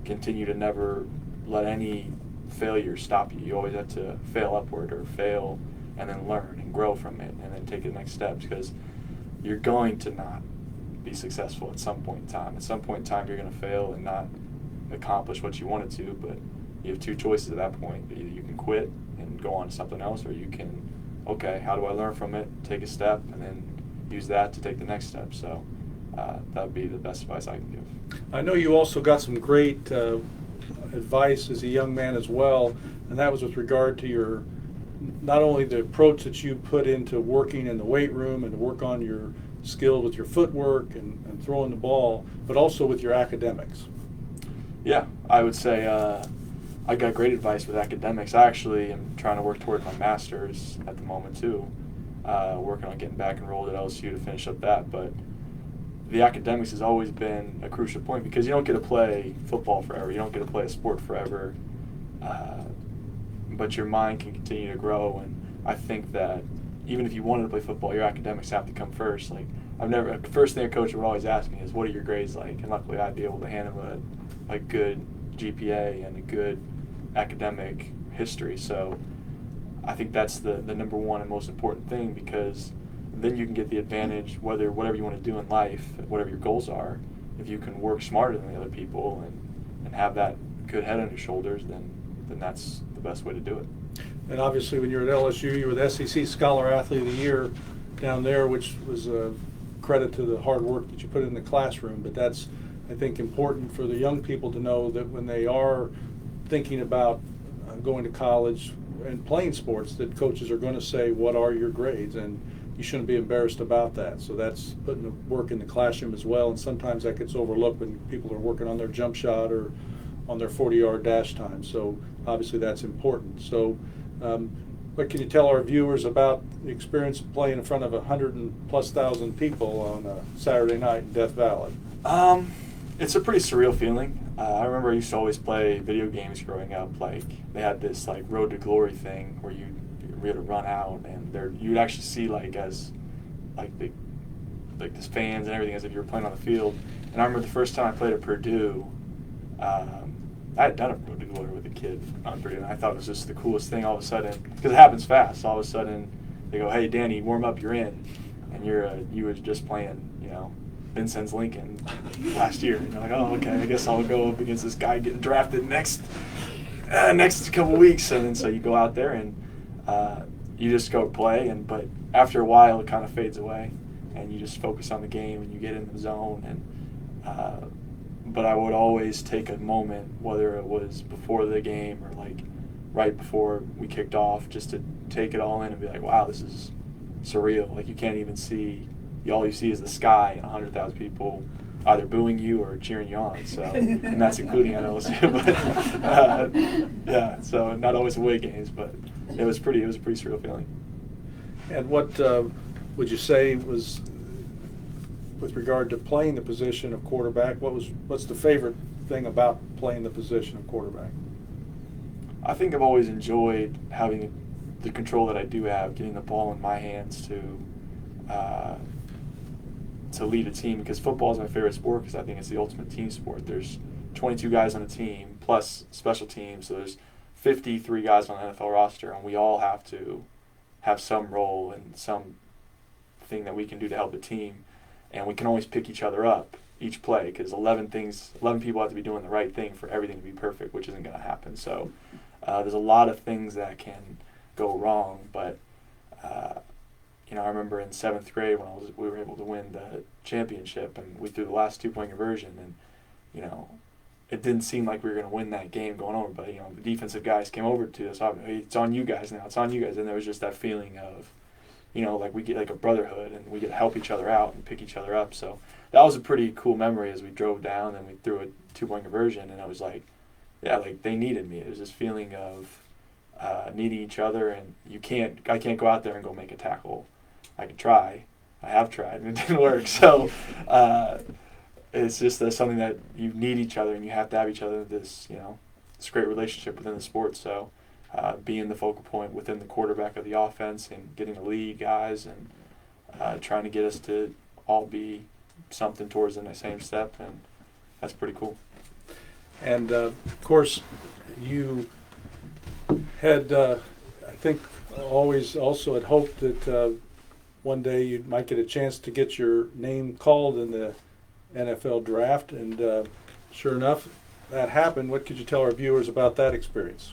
continue to never let any failure stop you. You always have to fail upward or fail and then learn and grow from it and then take the next steps, because you're going to not be successful at some point in time. At some point in time, you're going to fail and not accomplish what you wanted to, but you have 2 choices at that point. Either you can quit and go on to something else, or you can, okay, how do I learn from it, take a step, and then use that to take the next step. So that would be the best advice I can give. I know you also got some great advice as a young man as well, and that was with regard to your, not only the approach that you put into working in the weight room and to work on your skill with your footwork and throwing the ball, but also with your academics. Yeah, I would say I got great advice with academics. I actually am trying to work toward my master's at the moment too, working on getting back enrolled at LSU to finish up that. But the academics has always been a crucial point, because you don't get to play football forever. You don't get to play a sport forever, but your mind can continue to grow. And I think that even if you wanted to play football, your academics have to come first. Like, the first thing a coach would always ask me is, what are your grades like? And luckily I'd be able to hand him a good GPA and a good academic history. So I think that's the number one and most important thing, because then you can get the advantage, whatever you want to do in life, whatever your goals are. If you can work smarter than the other people and have that good head on your shoulders, then that's the best way to do it. And obviously, when you're at LSU, you were the SEC Scholar Athlete of the Year down there, which was a credit to the hard work that you put in the classroom. But that's, I think, important for the young people to know that when they are thinking about going to college and playing sports, that coaches are going to say, what are your grades? And you shouldn't be embarrassed about that. So that's putting the work in the classroom as well. And sometimes that gets overlooked when people are working on their jump shot or on their 40-yard dash time. So obviously that's important. So what can you tell our viewers about the experience of playing in front of 100,000+ people on a Saturday night in Death Valley? It's a pretty surreal feeling. I remember I used to always play video games growing up. Like they had this like Road to Glory thing where we had to run out, and you'd actually see like as like the fans and everything as if you were playing on the field. And I remember the first time I played at Purdue. I had done a Road to Glory with a kid on Purdue, and I thought it was just the coolest thing. All of a sudden, because it happens fast. All of a sudden, they go, "Hey, Danny, warm up. You're in," and you were just playing, Vincennes Lincoln last year. And you're like, "Oh, okay. I guess I'll go up against this guy getting drafted next couple weeks." And then so you go out there and you just go play, but after a while, it kind of fades away, and you just focus on the game and you get in the zone. And but I would always take a moment, whether it was before the game or like right before we kicked off, just to take it all in and be like, wow, this is surreal. Like you can't even see, all you see is the sky and 100,000 people either booing you or cheering you on. So, and that's including at LSU. But yeah, so not always away games, but it was a pretty surreal feeling. And what would you say was, with regard to playing the position of quarterback, what's the favorite thing about playing the position of quarterback? I think I've always enjoyed having the control that I do have, getting the ball in my hands to lead a team, because football is my favorite sport because I think it's the ultimate team sport. There's 22 guys on a team plus special teams, so there's 53 guys on the NFL roster, and we all have to have some role and some thing that we can do to help the team. And we can always pick each other up each play because 11 people have to be doing the right thing for everything to be perfect, which isn't going to happen. So there's a lot of things that can go wrong. But I remember in 7th grade when we were able to win the championship, and we threw the last 2-point conversion, and it didn't seem like we were going to win that game going over. But the defensive guys came over to us. Hey, it's on you guys now. It's on you guys. And there was just that feeling of, like we get like a brotherhood, and we get to help each other out and pick each other up. So that was a pretty cool memory as we drove down and we threw a 2-point conversion, and I was like, yeah, like they needed me. It was this feeling of needing each other, and I can't go out there and go make a tackle. I could try. I have tried, and it didn't work. So it's just something that you need each other, and you have to have each other. This great relationship within the sport. So. Being the focal point within the quarterback of the offense and getting to lead guys and trying to get us to all be something towards the same step, and that's pretty cool. And of course, you had, I think, always also had hoped that one day you might get a chance to get your name called in the NFL draft, and sure enough, that happened. What could you tell our viewers about that experience?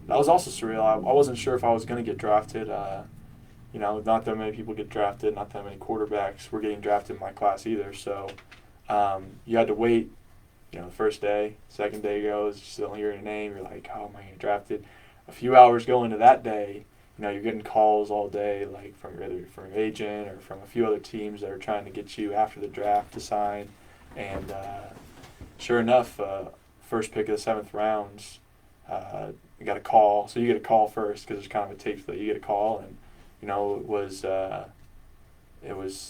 That was also surreal. I wasn't sure if I was going to get drafted. Not that many people get drafted, not that many quarterbacks were getting drafted in my class either. So you had to wait, the first day, second day goes, you still don't hear your name. You're like, how am I going to get drafted? A few hours go into that day, you're getting calls all day, like from your agent or from a few other teams that are trying to get you after the draft to sign. And sure enough, first pick of the 7th round, you got a call. So you get a call first because there's kind of a tape that you get a call, and it was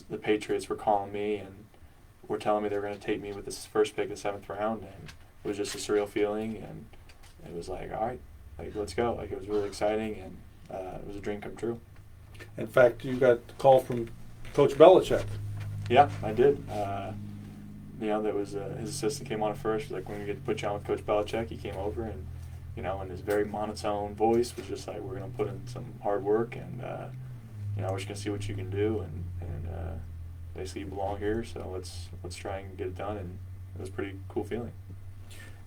the Patriots were calling me and were telling me they were going to take me with this first pick of the 7th round, and it was just a surreal feeling, and it was like, all right, like let's go. Like it was really exciting, and it was a dream come true. In fact, you got a call from Coach Belichick. Yeah, I did. There was his assistant came on at first. Was like, when we get to put you on with Coach Belichick, he came over and. In his very monotone voice was just like, we're going to put in some hard work, and we're just going to see what you can do, and basically you belong here, so let's try and get it done, and it was a pretty cool feeling.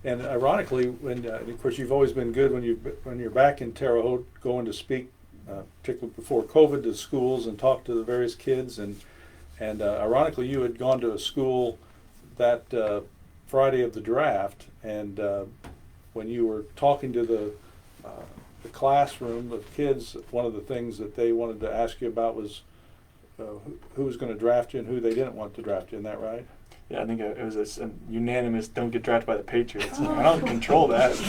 And ironically, of course, you've always been good when you're back in Terre Haute, going to speak, particularly before COVID, to schools and talk to the various kids. And ironically, you had gone to a school that Friday of the draft, and when you were talking to the classroom of kids, one of the things that they wanted to ask you about was who was going to draft you and who they didn't want to draft you. Isn't that right? Yeah, I think it was a unanimous don't get drafted by the Patriots. I don't control that,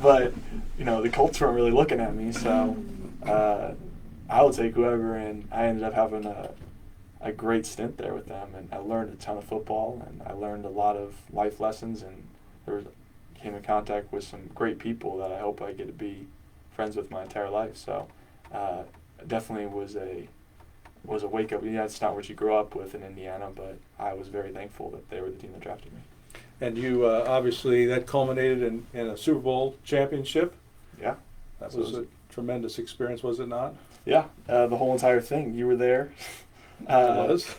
but the Colts weren't really looking at me, so I would take whoever, and I ended up having a great stint there with them, and I learned a ton of football, and I learned a lot of life lessons, and came in contact with some great people that I hope I get to be friends with my entire life. So definitely was a wake up. Yeah, it's not what you grew up with in Indiana, but I was very thankful that they were the team that drafted me. And you obviously, that culminated in a Super Bowl championship. Yeah, that was a tremendous experience, was it not? Yeah, the whole entire thing. You were there. It was.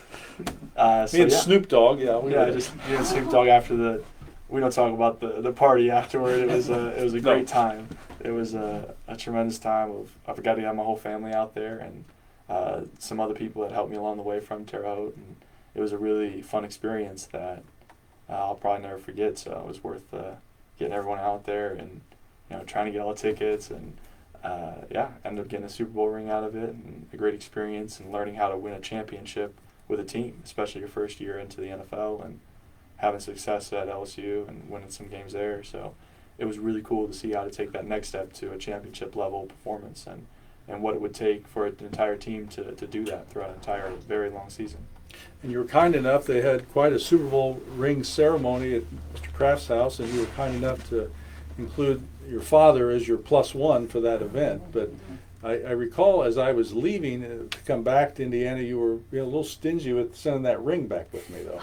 Me and Snoop Dogg. Just me and Snoop Dogg after the. We don't talk about the party afterward. It was a great time. It was a tremendous time. I got to have my whole family out there, and some other people that helped me along the way from Terre Haute, and it was a really fun experience that I'll probably never forget. So it was worth getting everyone out there and trying to get all the tickets, and ended up getting a Super Bowl ring out of it, and a great experience, and learning how to win a championship with a team, especially your first year into the NFL, and having success at LSU and winning some games there. So it was really cool to see how to take that next step to a championship level performance, and what it would take for an entire team to do that throughout an entire very long season. And you were kind enough, they had quite a Super Bowl ring ceremony at Mr. Kraft's house, and you were kind enough to include your father as your +1 for that event. But I recall as I was leaving to come back to Indiana, you were a little stingy with sending that ring back with me, though.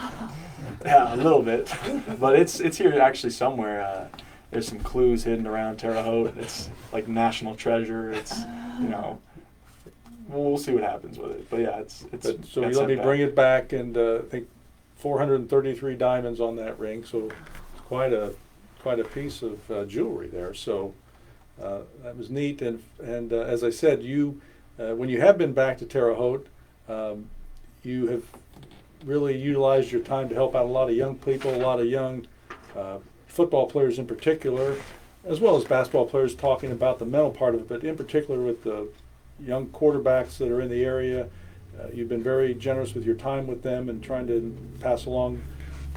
Yeah, a little bit. But it's here actually somewhere. There's some clues hidden around Terre Haute. It's like national treasure. It's, we'll see what happens with it. But yeah, it's. So you let me bring it back, and I think 433 diamonds on that ring. So it's quite a piece of jewelry there. So that was neat. And as I said, you when you have been back to Terre Haute, you have really utilized your time to help out a lot of young people, a lot of young football players in particular, as well as basketball players, talking about the mental part of it, but in particular with the young quarterbacks that are in the area. You've been very generous with your time with them and trying to pass along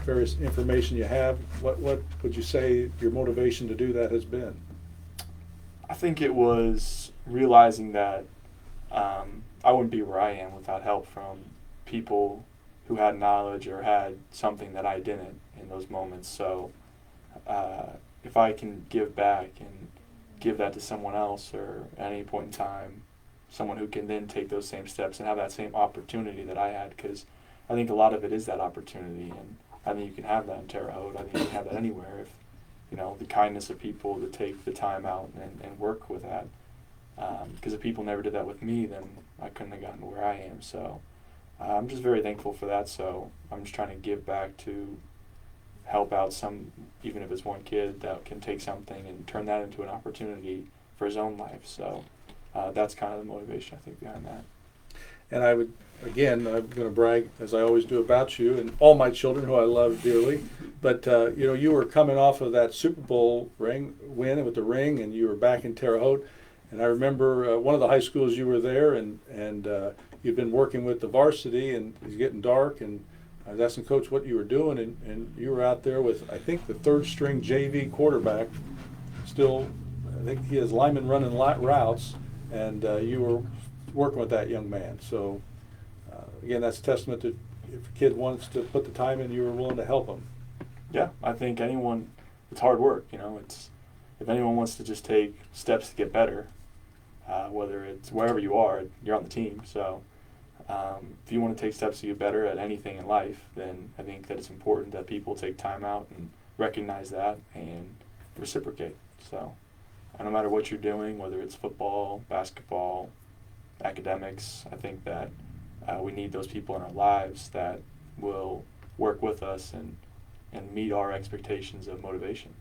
various information you have. What would you say your motivation to do that has been? I think it was realizing that I wouldn't be where I am without help from people who had knowledge or had something that I didn't in those moments. So if I can give back and give that to someone else, or at any point in time, someone who can then take those same steps and have that same opportunity that I had, because I think a lot of it is that opportunity, and I think you can have that in Terre Haute. I think you can have that anywhere if, the kindness of people to take the time out and work with that. Because if people never did that with me, then I couldn't have gotten to where I am. So I'm just very thankful for that. So I'm just trying to give back to help out some, even if it's one kid that can take something and turn that into an opportunity for his own life. So that's kind of the motivation, I think, behind that. And I'm going to brag, as I always do, about you and all my children, who I love dearly. But, you were coming off of that Super Bowl win with the ring, and you were back in Terre Haute. And I remember one of the high schools you were there, and you'd been working with the varsity, and it was getting dark, and I was asking Coach what you were doing, and you were out there with, I think, the third-string JV quarterback. Still, I think he has linemen running routes, and you were working with that young man. So, again, that's a testament to if a kid wants to put the time in, you were willing to help him. Yeah, I think it's hard work. It's if anyone wants to just take steps to get better, whether it's wherever you are, you're on the team. So if you want to take steps to get better at anything in life, then I think that it's important that people take time out and recognize that and reciprocate. So no matter what you're doing, whether it's football, basketball, academics, I think that we need those people in our lives that will work with us and meet our expectations of motivation.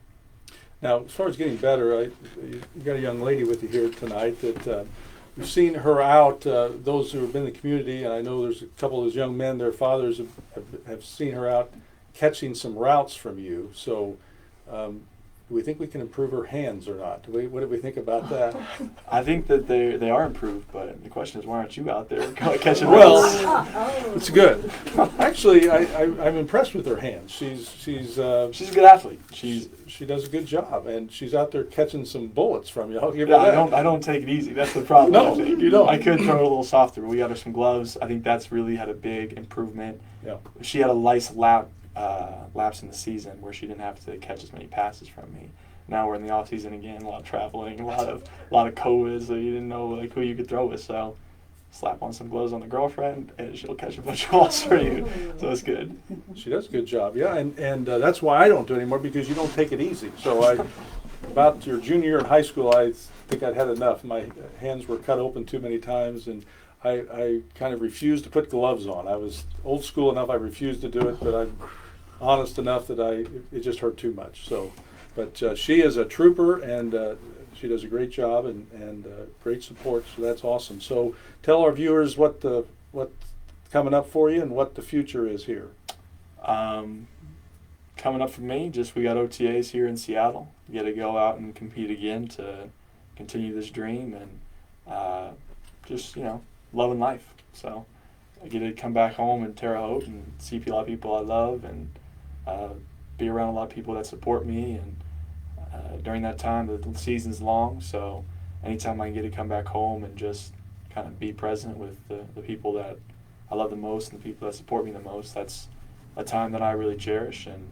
Now, as far as getting better, you got a young lady with you here tonight that we've seen her out. Those who have been in the community, and I know there's a couple of those young men, their fathers have seen her out catching some routes from you. So, do we think we can improve her hands or not? What do we think about that? I think that they are improved, but the question is, why aren't you out there catching Well, balls? it's good. Actually, I'm impressed with her hands. She's a She's a good athlete. she does a good job, and she's out there catching some bullets from you. I'll give Yeah, her that. I don't take it easy. That's the problem. No, I think. you don't. I could throw it a little softer. We got her some gloves. I think that's really had a big improvement. Yeah. She had a nice lapse in the season where she didn't have to catch as many passes from me. Now we're in the off season again, a lot of traveling, a lot of COVID, so you didn't know like who you could throw with. So slap on some gloves on the girlfriend, and she'll catch a bunch of balls for you. So it's good. She does a good job, yeah, and that's why I don't do it anymore, because you don't take it easy. So about your junior year in high school, I think I'd had enough. My hands were cut open too many times, and I kind of refused to put gloves on. I was old school enough, I refused to do it, but I'm honest enough that it just hurt too much. So, but she is a trooper, and she does a great job and great support, so that's awesome. So tell our viewers what's coming up for you and what the future is here. Coming up for me, we got OTAs here in Seattle. Get to go out and compete again to continue this dream and loving life. So I get to come back home in Terre Haute and see a lot of people I love and be around a lot of people that support me. And during that time, the season's long, so anytime I can get to come back home and just kind of be present with the people that I love the most and the people that support me the most, that's a time that I really cherish. And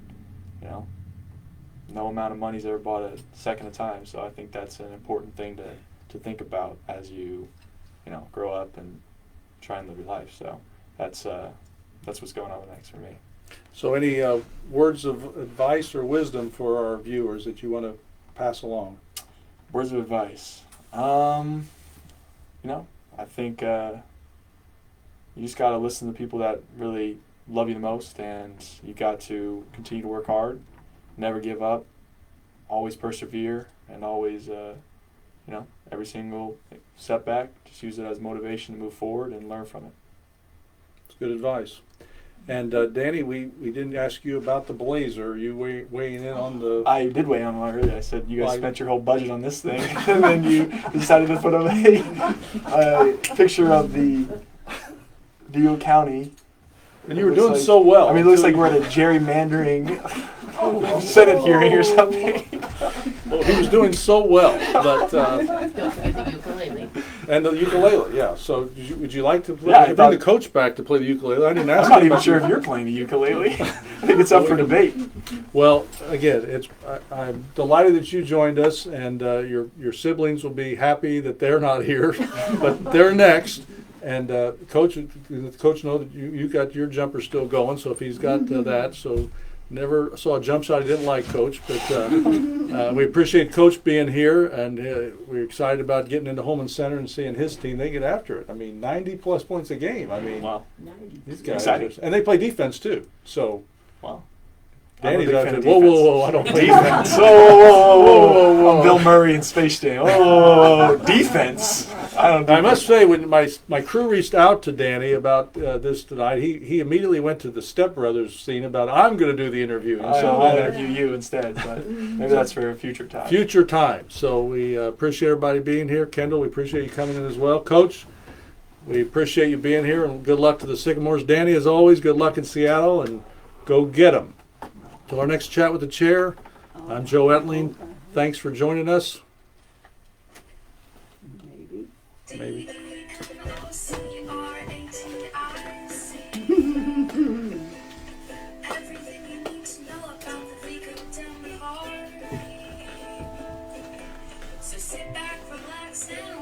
no amount of money's ever bought a second of time, so I think that's an important thing to think about as you grow up and try and live your life. So that's what's going on next for me. So any words of advice or wisdom for our viewers that you want to pass along? Words of advice. I think you just got to listen to people that really love you the most, and you got to continue to work hard, never give up, always persevere, and always, every single setback, just use it as motivation to move forward and learn from it. It's good advice. And Danny, we didn't ask you about the Blazer. Are you weighing in on the... I did weigh on one earlier. I said, you guys spent your whole budget on this thing, and then you decided to put up a picture of the Vigo County. And you were doing so well. I mean, it looks like we're at a gerrymandering Senate hearing or something. Well, he was doing so well, but... The ukulele. And the ukulele, yeah. So would you like to play? Yeah, bring the coach back to play the ukulele. I didn't ask I'm not him even about sure you. if you're playing the ukulele. I think it's up for debate. Well, again, I'm delighted that you joined us, and your siblings will be happy that they're not here, but they're next. And coach know that you got your jumper still going, so if he's got that, so never saw a jump shot he didn't like, Coach. But we appreciate Coach being here, and we're excited about getting into Holman Center and seeing his team. They get after it. I mean, 90-plus points a game. I mean, Wow. these guys, Exciting. and they play defense too. So Wow. Danny's I'm a out big there. fan of Whoa! I don't play Defense. defense. Oh, I'm Bill Murray in Space Jam. Oh, defense. I must say, when my crew reached out to Danny about this tonight, he immediately went to the Step Brothers scene about, I'm going to do the interview. And so I'll interview you instead, but maybe that's for a future time. Future time. So we appreciate everybody being here. Kendall, we appreciate you coming in as well. Coach, we appreciate you being here, and good luck to the Sycamores. Danny, as always, good luck in Seattle, and go get them. Till our next chat with the chair, I'm Joe Etling. Thanks for joining us. Maybe. Everything you need to know about the Vigo Demo. So sit back, relax, and